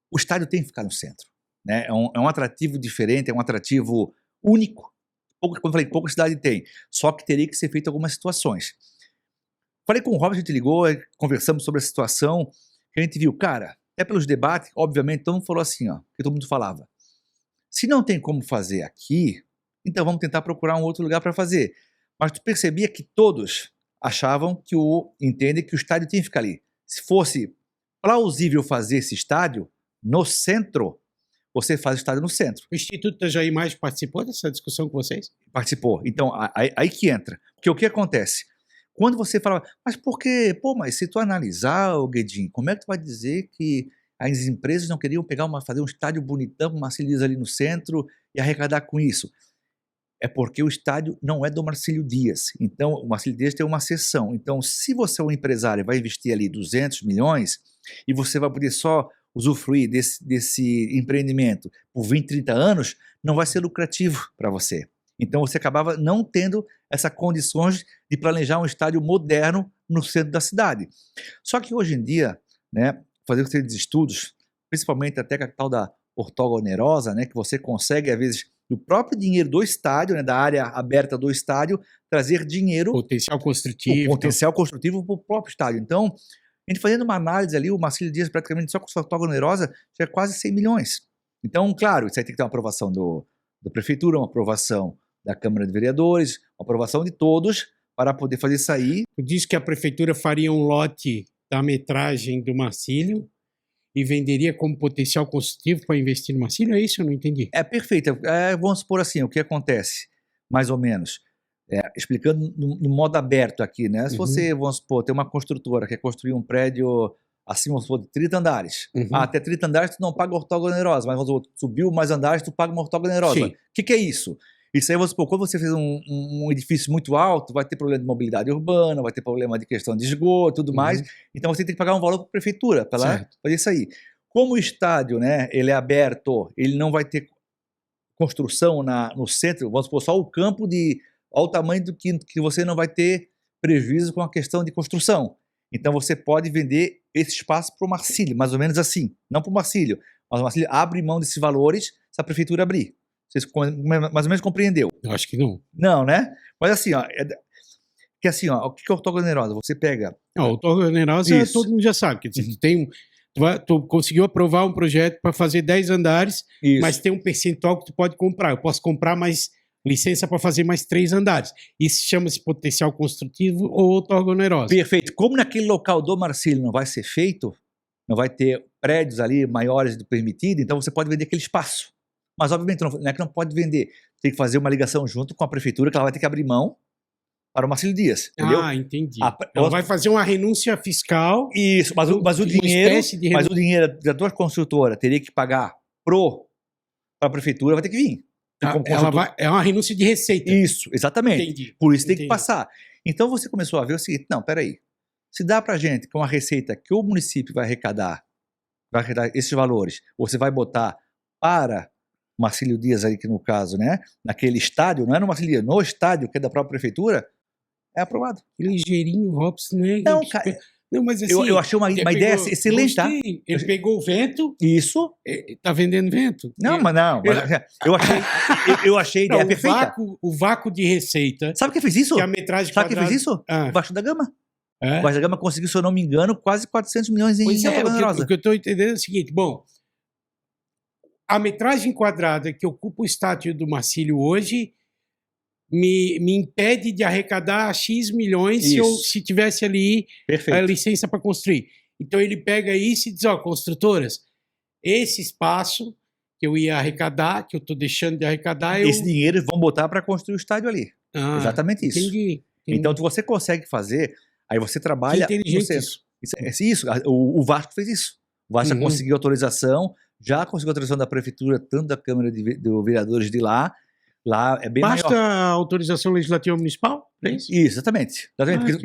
o estádio tem que ficar no centro, né? É um atrativo diferente, é um atrativo único. Como eu falei, pouca cidade tem. Só que teria que ser feito algumas situações. Falei com o Robert, a gente ligou, conversamos sobre a situação, que a gente viu, cara, até pelos debates, obviamente, todo mundo falou assim, ó, que todo mundo falava. Se não tem como fazer aqui, então vamos tentar procurar um outro lugar para fazer. Mas tu percebia que todos achavam entendem que o estádio tinha que ficar ali. Se fosse plausível fazer esse estádio no centro, você faz o estádio no centro. O Instituto Itajaí Mais participou dessa discussão com vocês? Participou. Então, aí que entra. Porque o que acontece? Quando você fala, mas por quê? Pô, mas se tu analisar, Guedin, como é que tu vai dizer que as empresas não queriam fazer um estádio bonitão, uma Marcílio ali no centro e arrecadar com isso? É porque o estádio não é do Marcílio Dias. Então, o Marcílio Dias tem uma seção. Então, se você é um empresário e vai investir ali 200 milhões e você vai poder só usufruir desse empreendimento por 20, 30 anos, não vai ser lucrativo para você. Então, você acabava não tendo essas condições de planejar um estádio moderno no centro da cidade. Só que hoje em dia, né, fazer esses estudos, principalmente até com a tal da ortogonerosa, né, que você consegue, às vezes, do próprio dinheiro do estádio, né, da área aberta do estádio, trazer dinheiro... Potencial construtivo. Potencial construtivo para o próprio estádio. Então, a gente fazendo uma análise ali, o Marcílio Dias praticamente só com sua ortogonerosa já é quase 100 milhões. Então, claro, isso aí tem que ter uma aprovação da Prefeitura, uma aprovação da Câmara de Vereadores, uma aprovação de todos para poder fazer isso aí. Diz que a Prefeitura faria um lote da metragem do Marcílio e venderia como potencial construtivo para investir no Marcílio? É isso? Eu não entendi. É perfeito. Vamos supor assim, o que acontece, mais ou menos, explicando no modo aberto aqui, né? Se você, vamos supor, tem uma construtora que quer construir um prédio acima, vamos supor, de 30 andares. Até 30 andares tu não paga ortogonerosa, mas vamos supor, subiu mais andares, tu paga uma ortogonerosa. O que é isso? Isso aí, vamos supor, quando você fez um edifício muito alto, vai ter problema de mobilidade urbana, vai ter problema de questão de esgoto, tudo mais. Então você tem que pagar um valor para a prefeitura para lá fazer isso aí. Como o estádio, né, ele é aberto, ele não vai ter construção no centro, vamos supor, só o campo ao tamanho do que você não vai ter prejuízo com a questão de construção. Então você pode vender esse espaço para o Marcílio, mais ou menos assim. Não para o Marcílio, mas o Marcílio abre mão desses valores se a prefeitura abrir. Vocês mais ou menos compreendeu? Eu acho que não. Não, né? Mas assim, ó, que assim, ó, o que é ortogonerosa? Você pega... Não, ortogonerosa todo mundo já sabe. Quer dizer, tu conseguiu aprovar um projeto para fazer 10 andares, mas tem um percentual que tu pode comprar. Eu posso comprar mais licença para fazer mais 3 andares. Isso chama-se potencial construtivo ou ortogonerosa. Perfeito. Como naquele local do Marcílio não vai ser feito, não vai ter prédios ali maiores do permitido, então você pode vender aquele espaço. Mas, obviamente, não é que não pode vender. Tem que fazer uma ligação junto com a prefeitura, que ela vai ter que abrir mão para o Marcílio Dias, entendeu? Ah, entendi. Ela vai fazer uma renúncia fiscal. Isso, mas o dinheiro da tua construtora teria que pagar para a prefeitura, vai ter que vir. É uma renúncia de receita. Isso, exatamente. Entendi. Por isso tem que passar. Então você começou a ver o seguinte, não, peraí, se dá para gente com uma receita que o município vai arrecadar esses valores, você vai botar para Marcílio Dias aí, que no caso, né, naquele estádio, não é no Marcílio Dias, no estádio que é da própria prefeitura, é aprovado. Que ligeirinho, Robson, né? Não, cara, não, mas assim, eu achei uma ideia excelente, tá? Ele pegou o vento. Isso. Tá vendendo vento. Não, mas não. Eu achei a ideia perfeita. O vácuo de receita. Sabe quem fez isso? Que a metragem Sabe quem fez isso? O Vasco da Gama. O Vasco da Gama conseguiu, se eu não me engano, quase 400 milhões em ortogonerosa. O que eu estou entendendo é o seguinte, bom, a metragem quadrada que ocupa o estádio do Marcílio hoje me impede de arrecadar X milhões se tivesse ali a licença para construir. Então ele pega isso e diz, construtoras, esse espaço que eu ia arrecadar, que eu estou deixando de arrecadar... Esse dinheiro vão botar para construir o estádio ali. Exatamente isso. Entendi. Então você consegue fazer, aí você trabalha... Que inteligente isso. Isso. O Vasco fez isso. O Vasco já conseguiu autorização da prefeitura, tanto da Câmara de Vereadores de lá é bem maior. Basta a autorização legislativa municipal? É isso? Exatamente.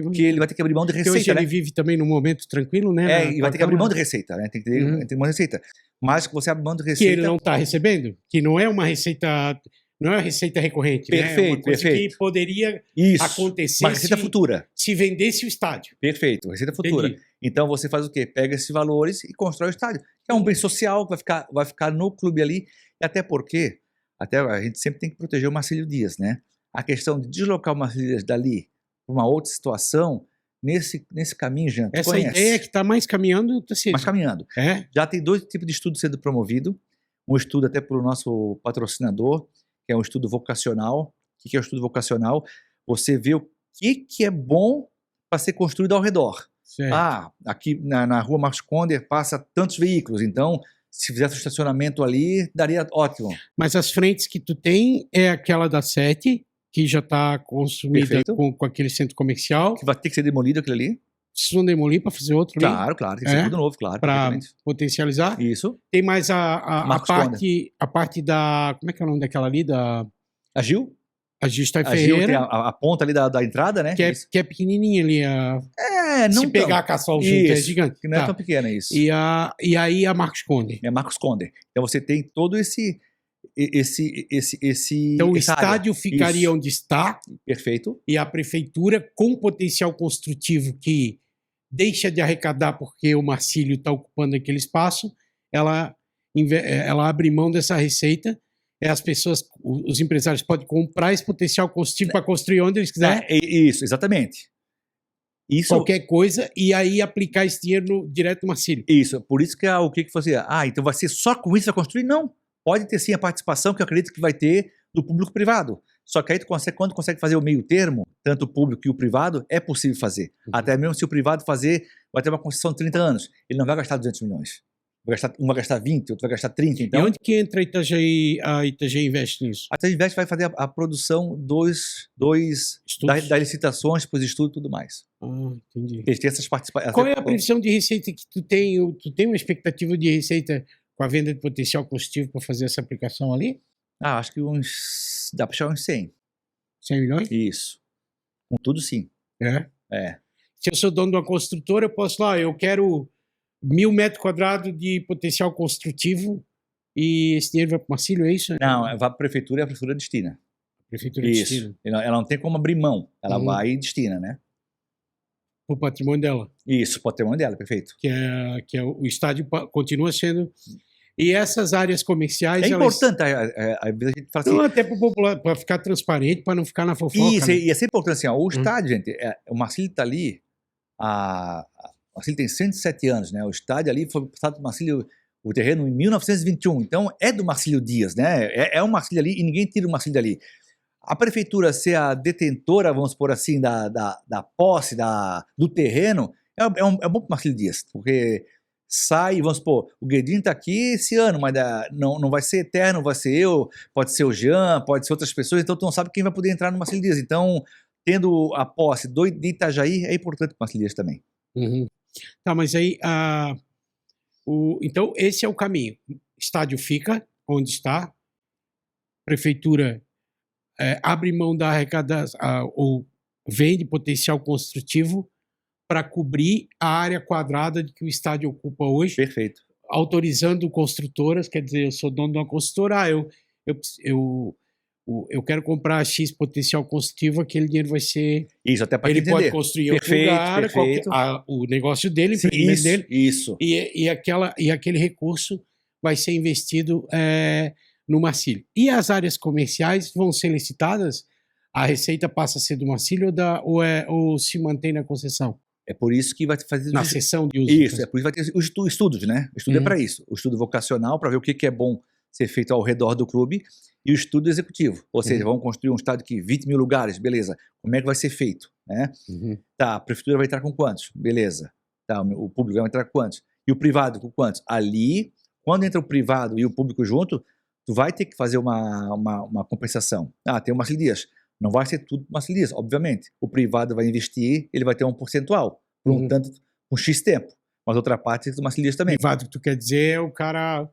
Porque ele vai ter que abrir mão de receita. Porque hoje ele vive também num momento tranquilo, né? E vai ter que abrir mão de receita, né? Tem que ter mão de receita. Mas que você abre mão de receita... Que ele não está recebendo? Que não é uma receita... Não é uma receita recorrente, perfeito, né? É uma coisa que poderia acontecer uma receita futura. Se vendesse o estádio. Perfeito, receita futura. Entendi. Então você faz o quê? Pega esses valores e constrói o estádio. É um bem social que vai ficar no clube ali. E até porque a gente sempre tem que proteger o Marcílio Dias, né? A questão de deslocar o Marcílio Dias dali para uma outra situação, nesse caminho, Jean, tu conhece. Essa ideia é que está mais caminhando, Mais caminhando. Já tem 2 tipos de estudos sendo promovido. Um estudo até pelo nosso patrocinador, que é um estudo vocacional. O que é o estudo vocacional? Você vê o que é bom para ser construído ao redor. Certo. Aqui na rua Marcos Conder passa tantos veículos, então se fizesse o estacionamento ali, daria ótimo. Mas as frentes que tu tem é aquela da 7, que já está consumida com aquele centro comercial. Que vai ter que ser demolido aquilo ali. Precisam demolir para fazer outro ali? Claro, tem que ser tudo novo, claro. Para potencializar? Isso. Tem mais a parte da... Como é que é o nome daquela ali? A Gil? A Gil está em Ferreira. A Gil tem a ponta ali da entrada, né? Que é pequenininha ali. Não se pegar a Cassol junto, é gigante. Que não é tão pequena isso. E aí a Marcos Conder. É Marcos Conder. Então você tem todo esse Então o essa área. estádio ficaria Isso. onde está. Perfeito. E a prefeitura, com potencial construtivo que deixa de arrecadar porque o Marcílio está ocupando aquele espaço, ela abre mão dessa receita. As pessoas, os empresários podem comprar esse potencial construtivo para construir onde eles quiserem. Isso, exatamente. Isso, qualquer coisa, e aí aplicar esse dinheiro direto no Marcílio. Isso, por isso que o que fazia? Então vai ser só com isso que vai construir? Não. Pode ter sim a participação que eu acredito que vai ter do público-privado. Só que aí quando consegue fazer o meio termo, tanto o público e o privado, é possível fazer. Até mesmo se o privado fazer, vai ter uma concessão de 30 anos. Ele não vai gastar 200 milhões. Um vai gastar 20, outro vai gastar 30. Então, e onde que entra a Itajaí Invest nisso? A Itajaí Invest vai fazer a produção das licitações, depois estudo e tudo mais. Entendi. Eles têm essas participações. Qual é a previsão de receita que tu tem? Tu tem uma expectativa de receita com a venda de potencial construtivo para fazer essa aplicação ali? Acho que dá para chegar uns 100. 100 milhões? Isso. Com tudo, sim. É. Se eu sou dono de uma construtora, eu posso lá, eu quero 1.000 metros quadrados de potencial construtivo e esse dinheiro vai para o Marcílio, é isso? Não, vai para a prefeitura e a prefeitura destina. A prefeitura isso. destina. Ela não tem como abrir mão, ela vai e destina, né? O patrimônio dela. Isso, o patrimônio dela, perfeito. Que é o estádio continua sendo... E essas áreas comerciais... É importante, a gente fala assim... Não, até para ficar transparente, para não ficar na fofoca. Isso, né? E é sempre importante assim, o estádio, gente, o Marcílio está ali, o Marcílio tem 107 anos, né? O estádio ali foi passado do Marcílio, o terreno, em 1921, então é do Marcílio Dias, né? É o Marcílio ali e ninguém tira o Marcílio dali. A prefeitura ser a detentora, vamos supor assim, da posse, do terreno, é bom para o Marcílio Dias, porque... sai, vamos supor, o Guedinho está aqui esse ano, mas não vai ser eterno, vai ser eu, pode ser o Jean, pode ser outras pessoas, então tu não sabe quem vai poder entrar no Marcílio Dias. Então, tendo a posse de Itajaí, é importante para o Marcílio Dias também. Tá, mas aí, então esse é o caminho. Estádio fica onde está, prefeitura abre mão da arrecadação, ou vende potencial construtivo, para cobrir a área quadrada que o estádio ocupa hoje. Perfeito. Autorizando construtoras, quer dizer, eu sou dono de uma construtora, eu quero comprar X potencial construtivo, aquele dinheiro vai ser... Isso, até para ele entender. Pode construir em outro lugar, perfeito. O negócio dele, o empreendimento dele. Isso. E aquele recurso vai ser investido no Marcílio. E as áreas comerciais vão ser licitadas? A receita passa a ser do Marcílio ou se mantém na concessão? É por isso que vai fazer... Na sessão de uso. Isso, é por isso que vai ter os estudos, né? O estudo é para isso. O estudo vocacional, para ver o que é bom ser feito ao redor do clube, e o estudo executivo. Ou seja, vamos construir um estádio que 20 mil lugares, beleza. Como é que vai ser feito? Né? Tá, a prefeitura vai entrar com quantos? Beleza. Tá, o público vai entrar com quantos? E o privado com quantos? Ali, quando entra o privado e o público junto, tu vai ter que fazer uma compensação. Tem o Marcílio Dias. Não vai ser tudo Marcílio Dias, obviamente. O privado vai investir, ele vai ter um percentual, por um X tempo. Mas outra parte é do Marcílio Dias também. O privado que tu quer dizer é o cara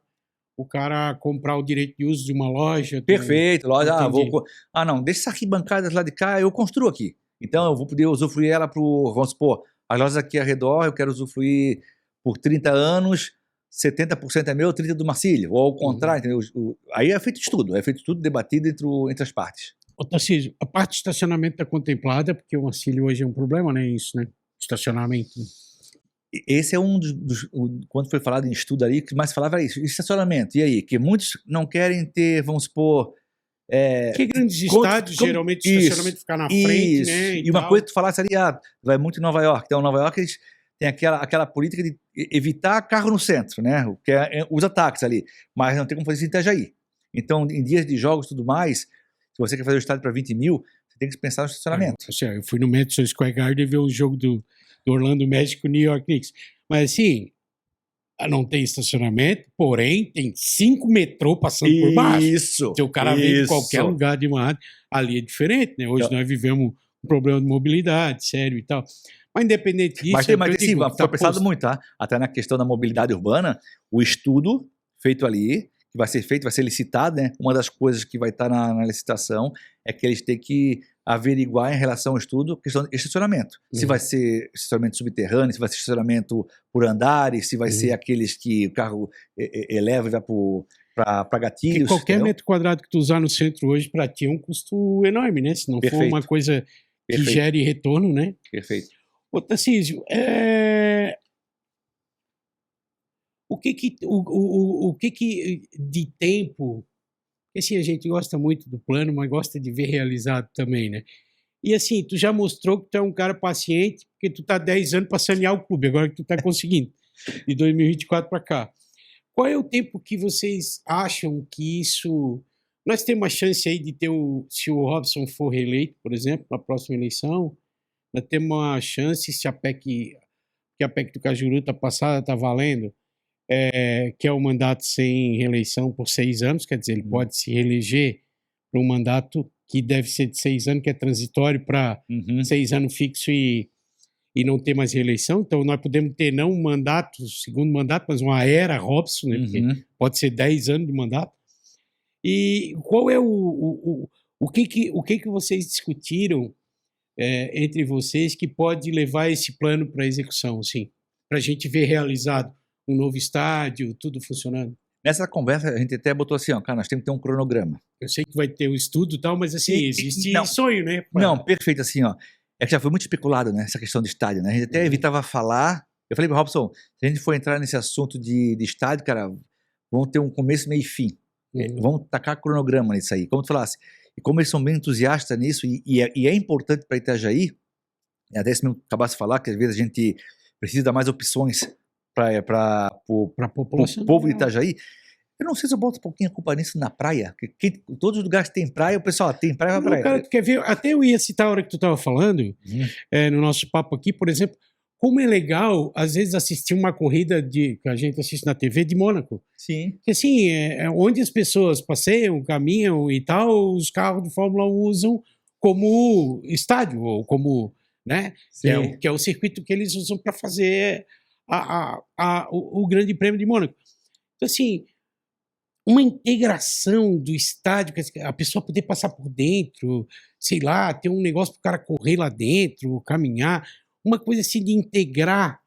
comprar o direito de uso de uma loja. Perfeito, loja. Não, deixa essas arquibancadas lá de cá, eu construo aqui. Então eu vou poder usufruir ela vamos supor, as lojas aqui ao redor, eu quero usufruir por 30 anos, 70% é meu, 30% é do Marcílio. Ou ao contrário, entendeu? Aí é feito tudo debatido entre as partes. Tarcísio, a parte de estacionamento está contemplada, porque o Marcílio hoje é um problema, né? Isso, né? Estacionamento. Esse é quando foi falado em estudo ali, o que mais falava era isso, estacionamento. E aí? Que muitos não querem ter, vamos supor... que grandes estádios, geralmente, o estacionamento fica na frente, né? E uma coisa que tu falasse ali, vai muito em Nova York. Então, Nova York, eles têm aquela política de evitar carro no centro, né? Que usa táxi ali, mas não tem como fazer isso em Itajaí. Então, em dias de jogos e tudo mais, se você quer fazer o estádio para 20 mil, você tem que pensar no estacionamento. Eu fui no Madison Square Garden ver o jogo do Orlando Magic com o New York Knicks. Mas assim, não tem estacionamento, porém tem 5 metrô passando por baixo. Isso. Então o cara vem de qualquer lugar de Manhattan. Ali é diferente, né? Hoje nós vivemos um problema de mobilidade sério e tal. Mas independente disso... Mas sim, foi pensado muito, tá? Até na questão da mobilidade urbana, o estudo feito ali, que vai ser feito, vai ser licitado, né? Uma das coisas que vai estar na licitação é que eles têm que averiguar em relação ao estudo questão de estacionamento. Se vai ser estacionamento subterrâneo, se vai ser estacionamento por andares, se vai ser aqueles que o carro eleva e vai para gatilhos. Porque qualquer metro quadrado que tu usar no centro hoje, para ti é um custo enorme, né? Se não for uma coisa que gere retorno, né? Perfeito. Ô, Tarcísio, o que de tempo... Assim, a gente gosta muito do plano, mas gosta de ver realizado também, né? E assim, tu já mostrou que tu é um cara paciente, porque tu tá 10 anos para sanear o clube, agora que tu tá conseguindo, de 2024 para cá. Qual é o tempo que vocês acham que isso... Nós temos uma chance aí de ter se o Robson for reeleito, por exemplo, na próxima eleição, nós temos uma chance, se a PEC do Cajuru tá passada, tá valendo, que é o mandato sem reeleição por 6 anos, quer dizer, ele pode se reeleger para um mandato que deve ser de 6 anos, que é transitório, para 6 anos fixo e não ter mais reeleição. Então, nós podemos ter não um mandato, segundo mandato, mas uma era Robson, né? Porque pode ser 10 anos de mandato. E qual é o que vocês discutiram entre vocês que pode levar esse plano para execução, assim, para a gente ver realizado um novo estádio, tudo funcionando? Nessa conversa, a gente até botou assim, ó, cara, nós temos que ter um cronograma. Eu sei que vai ter o estudo e tal, mas assim, existe sonho, né? Não, perfeito, assim, ó. É que já foi muito especulado, né, essa questão de estádio, né? A gente até evitava falar. Eu falei pro Robson, se a gente for entrar nesse assunto de estádio, cara, vamos ter um começo, meio e fim. Vamos tacar cronograma nisso aí. Como tu falasse, e como eles são bem entusiastas nisso, e é importante para Itajaí, até se mesmo acabasse de falar, que às vezes a gente precisa dar mais opções para o povo de Itajaí. Eu não sei se eu boto um pouquinho a culpa nisso na praia, que todos os lugares que tem praia, o pessoal tem praia, vai praia. Cara, tu quer ver? Até eu ia citar a hora que tu estava falando, no nosso papo aqui, por exemplo, como é legal, às vezes, assistir uma corrida que a gente assiste na TV de Mônaco. Sim. Porque, assim, onde as pessoas passeiam, caminham e tal, os carros de Fórmula 1 usam como estádio, ou como, né? Que é o circuito que eles usam para fazer o Grande Prêmio de Mônaco. Então, assim, uma integração do estádio, a pessoa poder passar por dentro, sei lá, ter um negócio para o cara correr lá dentro, caminhar, uma coisa assim de integrar,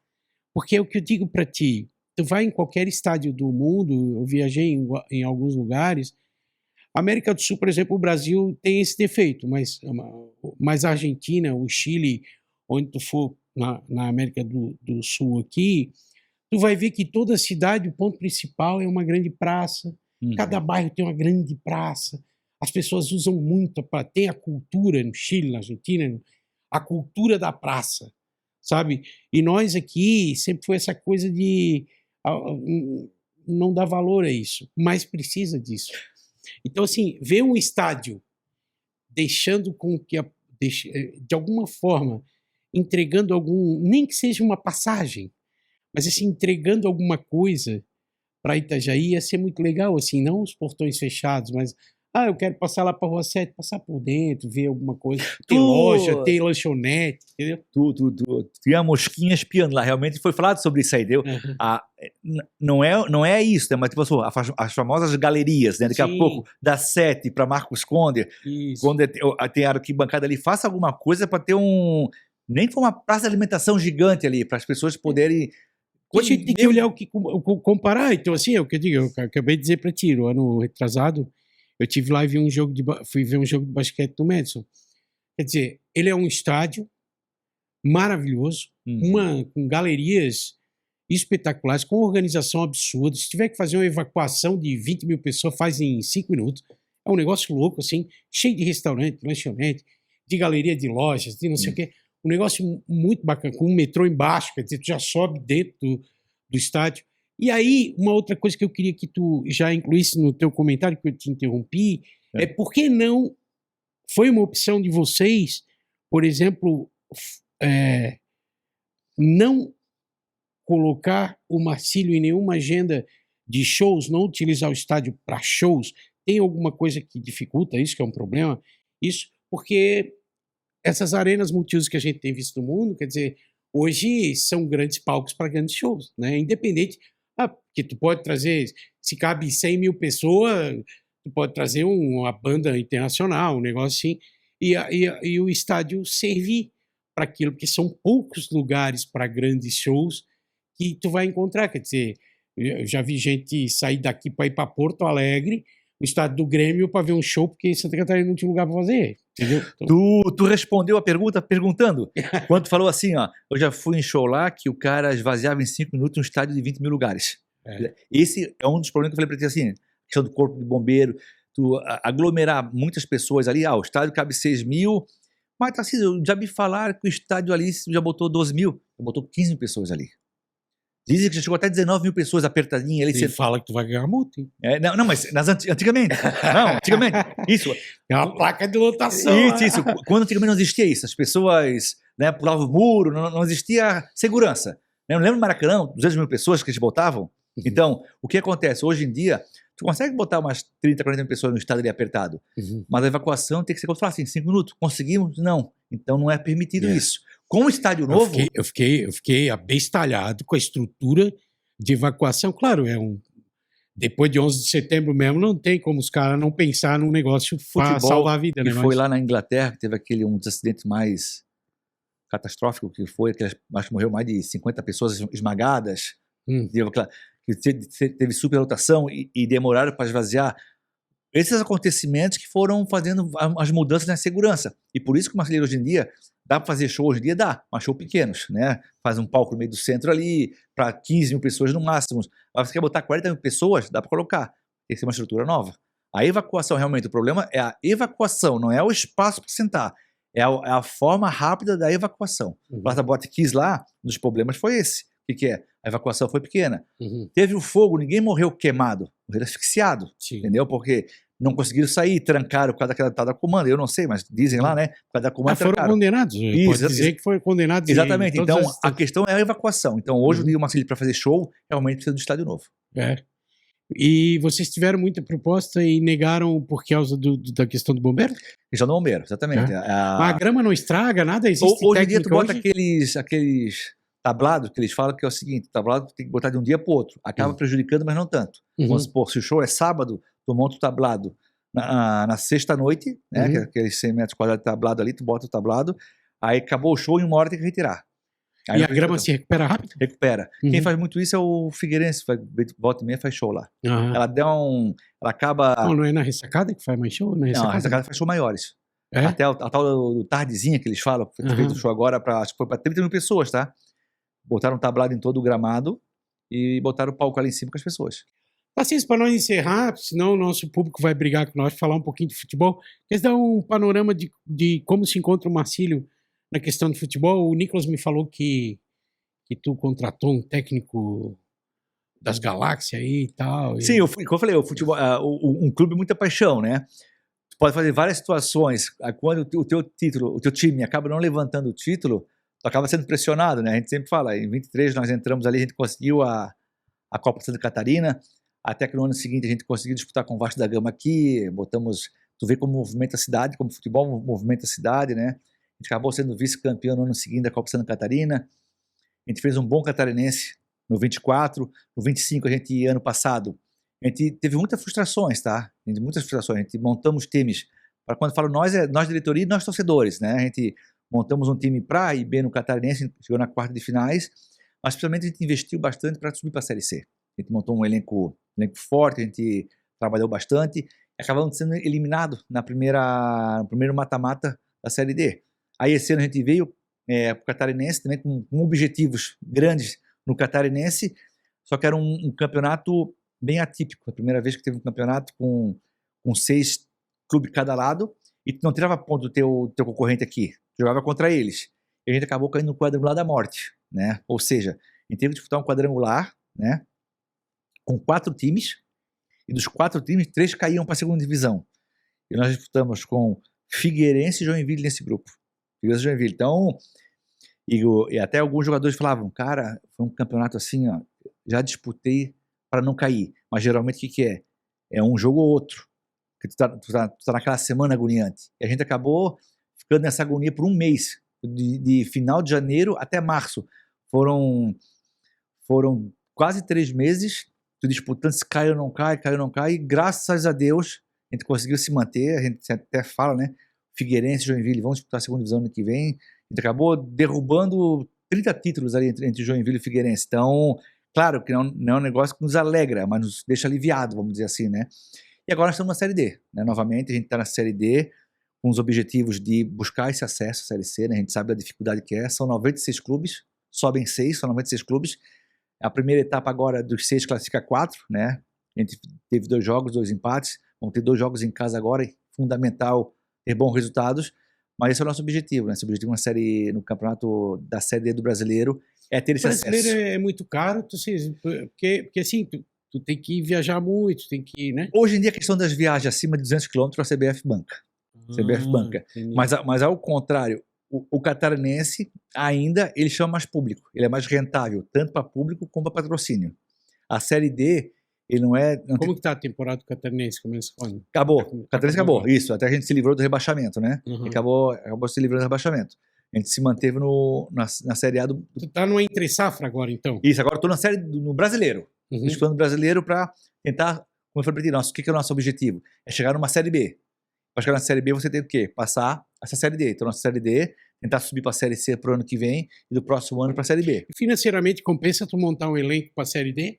porque é o que eu digo para ti, tu vai em qualquer estádio do mundo, eu viajei em alguns lugares, América do Sul, por exemplo, o Brasil tem esse defeito, mas a Argentina, o Chile, onde tu for na América do Sul aqui, tu vai ver que toda cidade, o ponto principal é uma grande praça, cada bairro tem uma grande praça, as pessoas usam muito, tem a cultura no Chile, na Argentina, a cultura da praça, sabe? E nós aqui sempre foi essa coisa de não dar valor a isso, mas precisa disso. Então, assim, ver um estádio deixando com que, de alguma forma, entregando nem que seja uma passagem, mas assim, entregando alguma coisa para Itajaí ia ser muito legal, assim, não os portões fechados, mas eu quero passar lá para a Rua 7, passar por dentro, ver alguma coisa, ter loja, ter lanchonete, entendeu? Tinha a mosquinha espiando lá, realmente foi falado sobre isso aí, deu? Não é isso, né? Mas tipo, as famosas galerias, né? Daqui a pouco, da 7 para Marcos Conde, quando tem a arquibancada ali, faça alguma coisa para ter nem for uma praça de alimentação gigante ali, para as pessoas poderem... A gente tem que olhar comparar, então assim, é o que eu digo, eu acabei de dizer para ti, no ano retrasado, eu tive lá e fui ver um jogo de basquete do Madison. Quer dizer, ele é um estádio maravilhoso, com galerias espetaculares, com organização absurda. Se tiver que fazer uma evacuação de 20 mil pessoas, faz em 5 minutos. É um negócio louco, assim, cheio de restaurante, lanchonete, de galeria de lojas, de não sei o quê. Um negócio muito bacana, com um metrô embaixo, quer dizer, tu já sobe dentro do estádio. E aí, uma outra coisa que eu queria que tu já incluísse no teu comentário, que eu te interrompi, é por que não foi uma opção de vocês, por exemplo, não colocar o Marcílio em nenhuma agenda de shows, não utilizar o estádio para shows? Tem alguma coisa que dificulta isso, que é um problema? Isso porque essas arenas multiusos que a gente tem visto no mundo, quer dizer, hoje são grandes palcos para grandes shows, né? Independente... porque tu pode trazer, se cabe 100 mil pessoas, tu pode trazer uma banda internacional, um negócio assim. e o estádio servir para aquilo, porque são poucos lugares para grandes shows que tu vai encontrar. Quer dizer, eu já vi gente sair daqui para ir para Porto Alegre, no estádio do Grêmio, para ver um show, porque em Santa Catarina não tinha lugar para fazer. Entendeu? Então... Tu respondeu a pergunta perguntando. Quando tu falou assim, ó, eu já fui em show lá que o cara esvaziava em 5 minutos um estádio de 20 mil lugares. Esse é um dos problemas que eu falei para ti, assim, questão do corpo de bombeiro, tu aglomerar muitas pessoas ali, o estádio cabe 6 mil, mas assim, eu já me falaram que o estádio ali já botou 12 mil, botou 15 mil pessoas ali. Dizem que já chegou até 19 mil pessoas apertadinha ali. Você fala que tu vai ganhar multa, hein? Não, mas antigamente. Não, antigamente. Isso. É uma placa de lotação. Isso. Quando antigamente não existia isso, as pessoas, né, pulavam o muro, não existia segurança. Eu lembro do Maracanã, 200 mil pessoas que eles botavam. Então, o que acontece? Hoje em dia, tu consegue botar umas 30, 40 mil pessoas no estádio ali apertado, mas a evacuação tem que ser, como tu fala assim, 5 minutos. Conseguimos? Não. Então não é permitido isso. Com o estádio novo... Eu fiquei abestalhado com a estrutura de evacuação. Claro, depois de 11 de setembro mesmo, não tem como os caras não pensar num negócio para salvar a vida. Né? Foi lá na Inglaterra que teve um dos acidentes mais catastróficos que foi, que acho que morreu mais de 50 pessoas esmagadas, que teve superlotação e demoraram para esvaziar. Esses acontecimentos que foram fazendo as mudanças na segurança. E por isso que o Marcelo hoje em dia, dá para fazer show hoje em dia? Dá, mas show pequenos, né? Faz um palco no meio do centro ali, para 15 mil pessoas no máximo. Mas você quer botar 40 mil pessoas? Dá para colocar. Tem que ser uma estrutura nova. A evacuação, realmente, o problema é a evacuação, não é o espaço para sentar. É a forma rápida da evacuação. O Plaza Boate Kiss lá, um dos problemas foi esse. O que é? A evacuação foi pequena. Teve o fogo, ninguém morreu queimado, morreu asfixiado, entendeu? Porque não conseguiram sair, trancaram por causa daquela tal da comanda. Eu não sei, mas dizem lá, né? Por causa da comanda, foram condenados. Pode dizer que foram condenados. Exatamente. Então, a questão é a evacuação. Então, hoje, o dia, o Marcelo, para fazer show, realmente precisa do estádio novo. E vocês tiveram muita proposta e negaram por causa da questão do bombeiro? Questão do bombeiro, exatamente. Mas a grama não estraga nada? Existe hoje em dia, tu bota aqueles tablados que eles falam que é o seguinte, o tablado tem que botar de um dia para o outro. Acaba prejudicando, mas não tanto. Vamos supor, se o show é sábado, tu monta o tablado na sexta-noite, né, que é aqueles 100 metros quadrados de tablado ali, tu bota o tablado, aí acabou o show e 1 hora tem que retirar. Aí e a grama se recupera rápido? Recupera. Quem faz muito isso é o Figueirense, volta e meia faz show lá. Ela acaba... Não é na ressacada que faz mais show? Não, a ressacada faz show maiores. Até a tal do tardezinha que eles falam, que foi feito o show agora, acho que foi para 30 mil pessoas, tá? Botaram um tablado em todo o gramado e botaram o palco ali em cima com as pessoas. Assim, para nós encerrar, senão o nosso público vai brigar com nós, falar um pouquinho de futebol. Quer dar um panorama de como se encontra o Marcílio na questão de futebol? O Nicolas me falou que tu contratou um técnico das galáxias aí e tal. Sim, como eu falei, o futebol, um clube de muita paixão, né? Tu pode fazer várias situações. Quando o teu time acaba não levantando o título, tu acaba sendo pressionado, né? A gente sempre fala, em 23 nós entramos ali, a gente conseguiu a Copa Santa Catarina, até que no ano seguinte a gente conseguiu disputar com o Vasco da Gama aqui, tu vê como movimenta a cidade, como o futebol movimenta a cidade, né? A gente acabou sendo vice-campeão no ano seguinte da Copa Santa Catarina, a gente fez um bom catarinense no 24, no 25 ano passado, a gente teve muitas frustrações, tá? Muitas frustrações, a gente montamos times, para quando eu falo nós, é nós diretoria e nós torcedores, né? A gente montamos um time para A e B no catarinense, chegou na quarta de finais, mas principalmente a gente investiu bastante para subir para a Série C. A gente montou um elenco forte, a gente trabalhou bastante, e acabamos sendo eliminado no primeiro mata-mata da Série D. Aí esse ano a gente veio para o Catarinense também com objetivos grandes no Catarinense, só que era um campeonato bem atípico, a primeira vez que teve um campeonato com 6 clubes cada lado, e tu não tirava ponto do teu concorrente aqui, jogava contra eles. E a gente acabou caindo no quadrangular da morte, né? Ou seja, a gente teve que disputar um quadrangular, né? Com 4 times, e dos 4 times, 3 caíam para a segunda divisão. E nós disputamos com Figueirense e Joinville nesse grupo. Figueirense e Joinville. Então, e até alguns jogadores falavam, cara, foi um campeonato assim, ó, já disputei para não cair. Mas geralmente o que é? É um jogo ou outro. Que tu tá naquela semana agoniante. E a gente acabou ficando nessa agonia por um mês, de final de janeiro até março. Foram quase 3 meses, tu disputando se cai ou não cai, e graças a Deus a gente conseguiu se manter, a gente até fala, né? Figueirense e Joinville vão disputar a segunda divisão ano que vem. A gente acabou derrubando 30 títulos ali entre Joinville e Figueirense. Então, claro que não é um negócio que nos alegra, mas nos deixa aliviado, vamos dizer assim, né? E agora nós estamos na Série D, né? Novamente, a gente está na Série D com os objetivos de buscar esse acesso à Série C, né? A gente sabe a dificuldade que é. São 96 clubes, sobem 6, são 96 clubes. A primeira etapa agora dos 6 classifica 4, né? A gente teve 2 jogos, 2 empates. Vamos ter 2 jogos em casa agora, é fundamental ter bons resultados. Mas esse é o nosso objetivo, né? Esse objetivo no campeonato da Série D do Brasileiro é ter esse acesso. O brasileiro é muito caro, porque assim, tu tem que viajar muito, tem que, né? Hoje em dia a questão das viagens acima de 200 km a CBF banca. CBF banca. Mas ao contrário, o catarinense ainda ele chama mais público, ele é mais rentável, tanto para público como para patrocínio. A Série D, ele não é... Como que está a temporada do catarinense? Começa quando? Acabou. O catarinense acabou. Isso, até a gente se livrou do rebaixamento, né? Uhum. Acabou se livrando do rebaixamento. A gente se manteve na Série A do... Tu está no entre safra agora, então? Isso, agora estou no Brasileiro. Disputando o Brasileiro para tentar, como eu falei para ti, o que é o nosso objetivo? É chegar numa Série B. Para chegar na Série B você tem o quê? Passar essa Série D. Então, nossa Série D, tentar subir para a Série C para o ano que vem e do próximo ano para a Série B. Financeiramente, compensa tu montar um elenco para a Série D?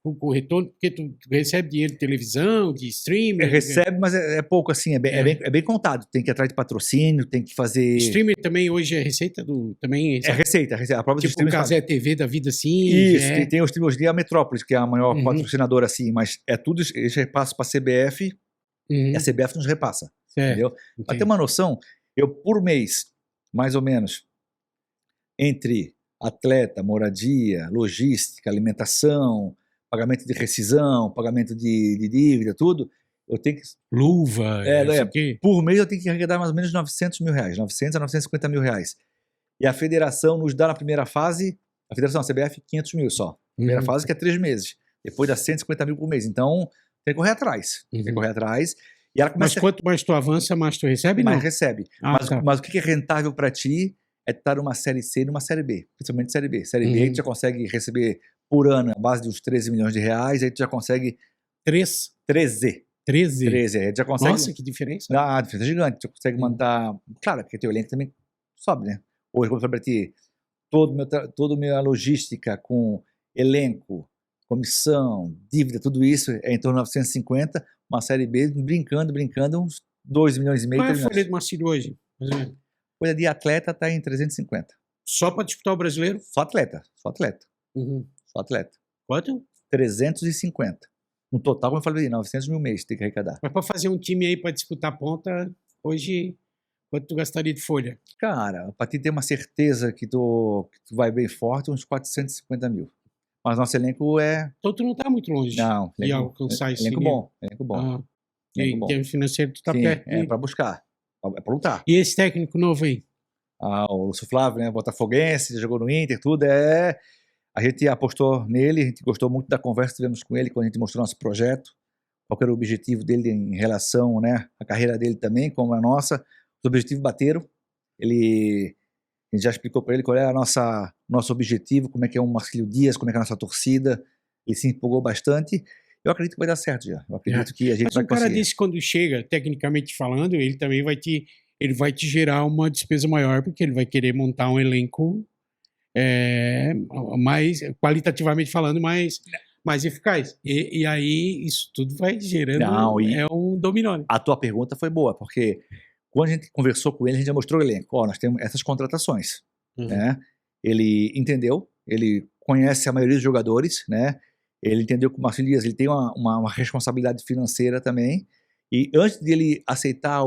Com o retorno, porque tu recebe dinheiro de televisão, de streaming? Recebe, mas é pouco assim, é bem contado. Tem que ir atrás de patrocínio, tem que fazer... Streaming também hoje é receita do... Também é receita. A própria tipo o Casé TV da vida assim. Isso, tem os streaming hoje em dia, a Metrópolis, que é a maior patrocinadora assim, mas é tudo, eles repassam para a CBF e a CBF nos repassa. Entendeu? Para ter uma noção, eu por mês, mais ou menos, entre atleta, moradia, logística, alimentação, pagamento de rescisão, pagamento de dívida, tudo, eu tenho que... Luva, por mês eu tenho que arrecadar mais ou menos 900 mil reais, 900 a 950 mil reais. E a federação nos dá na primeira fase, a CBF, 500 mil só. Primeira fase que é 3 meses. Depois dá 150 mil por mês. Então, tem que correr atrás. Tem que correr atrás. E ela começa... Mas quanto mais tu avança, mais tu recebe, não? Mais recebe. Mas o que é rentável para ti é estar numa Série C e numa Série B. Principalmente Série B. Série B, tu já consegue receber por ano a base de uns 13 milhões de reais, aí tu já consegue... 13? 13. 13, aí tu já consegue... Nossa, que diferença. Ah, a diferença é gigante. Tu consegue mandar... Claro, porque teu elenco também sobe, né? Hoje, como eu falei para ti, toda a minha logística com elenco, comissão, dívida, tudo isso é em torno de 950, uma Série B, brincando, uns 2 milhões e meio. Qual é a folha de Marcílio hoje? Folha de atleta está em 350. Só para disputar o brasileiro? Só atleta. Só atleta. Quanto? 350. No total, como eu falei, 900 mil mês tem que arrecadar. Mas para fazer um time aí para disputar a ponta, hoje, quanto tu gastaria de folha? Cara, para te ter uma certeza que tu vai bem forte, uns 450 mil. Mas nosso elenco é... Então tu não está muito longe de alcançar esse elenco bom. Em termos financeiros, tu está perto. É para buscar, é para lutar. E esse técnico novo aí? O Lúcio Flávio, né, botafoguense, jogou no Inter, tudo, a gente apostou nele, a gente gostou muito da conversa que tivemos com ele quando a gente mostrou nosso projeto, qual era o objetivo dele em relação, né, à carreira dele também, como a nossa. Os objetivos bateram, a gente já explicou para ele qual é nosso objetivo, como é que é o Marcílio Dias, como é que é a nossa torcida, ele se empolgou bastante. Eu acredito que vai dar certo já, eu acredito que a gente vai conseguir. Mas o cara disse, quando chega, tecnicamente falando, ele também vai te gerar uma despesa maior, porque ele vai querer montar um elenco mais, qualitativamente falando, mais eficaz. E aí isso tudo vai gerando um dominó. Né? A tua pergunta foi boa, porque quando a gente conversou com ele, a gente já mostrou o elenco. Nós temos essas contratações. Né? Ele entendeu, ele conhece a maioria dos jogadores, né? Ele entendeu que o Marcílio Dias ele tem uma responsabilidade financeira também. E antes de ele aceitar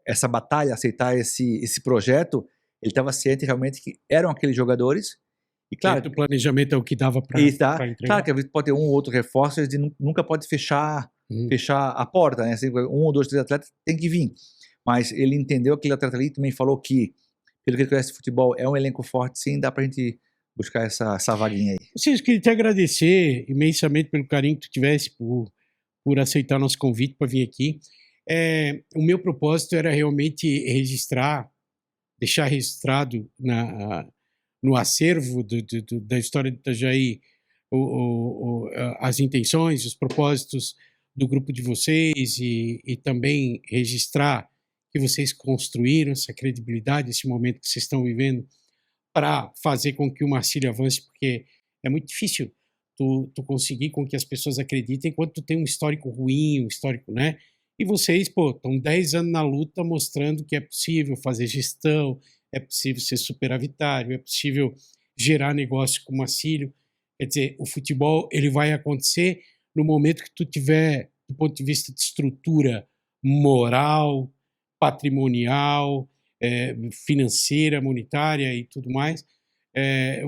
essa batalha, aceitar esse projeto, ele estava ciente realmente que eram aqueles jogadores. E claro, o planejamento é o que dava para entregar. Claro que a gente pode ter um ou outro reforço, a gente nunca pode fechar a porta, né? Um ou dois, 3 atletas tem que vir. Mas ele entendeu aquele atleta ali, também falou que, pelo que ele conhece de futebol, é um elenco forte, sim, dá pra gente buscar essa vaguinha aí. Eu queria te agradecer imensamente pelo carinho que tu tivesse por aceitar nosso convite para vir aqui. O meu propósito era realmente deixar registrado no acervo da história de Itajaí as intenções, os propósitos do grupo de vocês e também registrar que vocês construíram, essa credibilidade, esse momento que vocês estão vivendo, para fazer com que o Marcílio avance, porque é muito difícil tu conseguir com que as pessoas acreditem enquanto tu tem um histórico ruim, um histórico, né? E vocês, pô, estão 10 anos na luta mostrando que é possível fazer gestão, é possível ser superavitário, é possível gerar negócio com o Marcílio. Quer dizer, o futebol ele vai acontecer no momento que tu tiver, do ponto de vista de estrutura moral, patrimonial, financeira, monetária e tudo mais,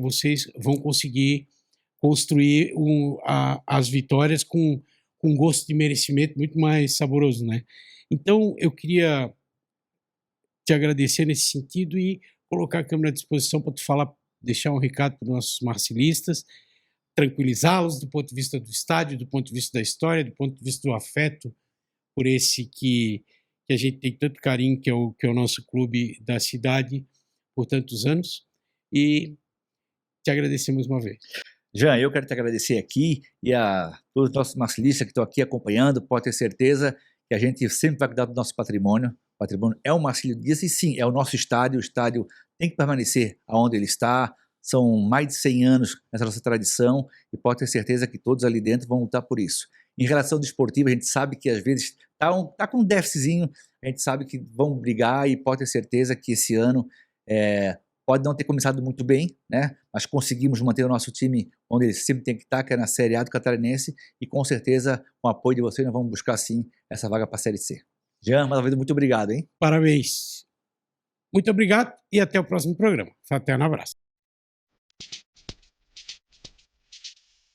vocês vão conseguir construir as vitórias com um gosto de merecimento muito mais saboroso, né? Então, eu queria te agradecer nesse sentido e colocar a câmera à disposição para tu falar, deixar um recado para os nossos marcilistas, tranquilizá-los do ponto de vista do estádio, do ponto de vista da história, do ponto de vista do afeto por esse que a gente tem tanto carinho, que é o nosso clube da cidade por tantos anos, e te agradecer mais uma vez. Jean, eu quero te agradecer aqui e a todos os nossos marcilistas que estão aqui acompanhando. Pode ter certeza que a gente sempre vai cuidar do nosso patrimônio. O patrimônio é o Marcílio Dias e sim, é o nosso estádio. O estádio tem que permanecer onde ele está. São mais de 100 anos nessa nossa tradição e pode ter certeza que todos ali dentro vão lutar por isso. Em relação ao desportivo, a gente sabe que às vezes tá com um déficitzinho, a gente sabe que vão brigar e pode ter certeza que esse ano pode não ter começado muito bem, né? Mas conseguimos manter o nosso time onde ele sempre tem que estar, que é na Série A do Catarinense, e com certeza, com o apoio de vocês, nós vamos buscar sim essa vaga para a Série C. Jean, mais uma vez, muito obrigado, hein? Parabéns. Muito obrigado e até o próximo programa. Fraterno abraço.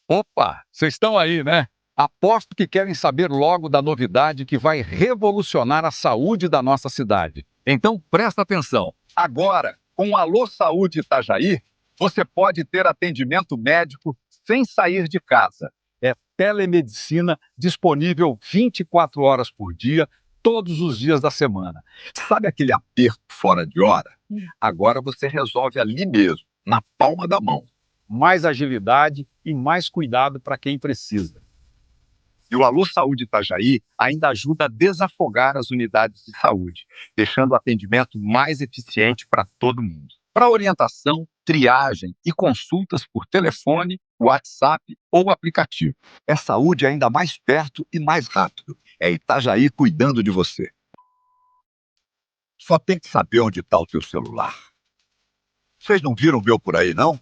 Opa, vocês estão aí, né? Aposto que querem saber logo da novidade que vai revolucionar a saúde da nossa cidade. Então, presta atenção. Agora, com o Alô Saúde Itajaí, você pode ter atendimento médico sem sair de casa. É telemedicina disponível 24 horas por dia, todos os dias da semana. Sabe aquele aperto fora de hora? Agora você resolve ali mesmo, na palma da mão. Mais agilidade e mais cuidado para quem precisa. E o Alô Saúde Itajaí ainda ajuda a desafogar as unidades de saúde, deixando o atendimento mais eficiente para todo mundo. Para orientação, triagem e consultas por telefone, WhatsApp ou aplicativo. É saúde ainda mais perto e mais rápido. É Itajaí cuidando de você. Só tem que saber onde está o teu celular. Vocês não viram o meu por aí, não?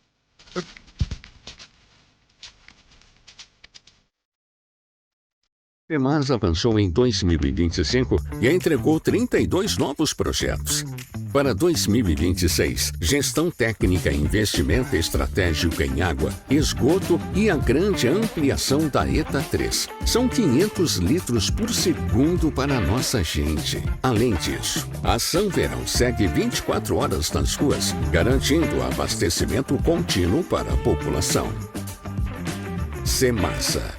Mas avançou em 2025 e entregou 32 novos projetos. Para 2026, gestão técnica, investimento estratégico em água, esgoto e a grande ampliação da ETA 3. São 500 litros por segundo para a nossa gente. Além disso, a Ação Verão segue 24 horas nas ruas, garantindo abastecimento contínuo para a população. Semasa.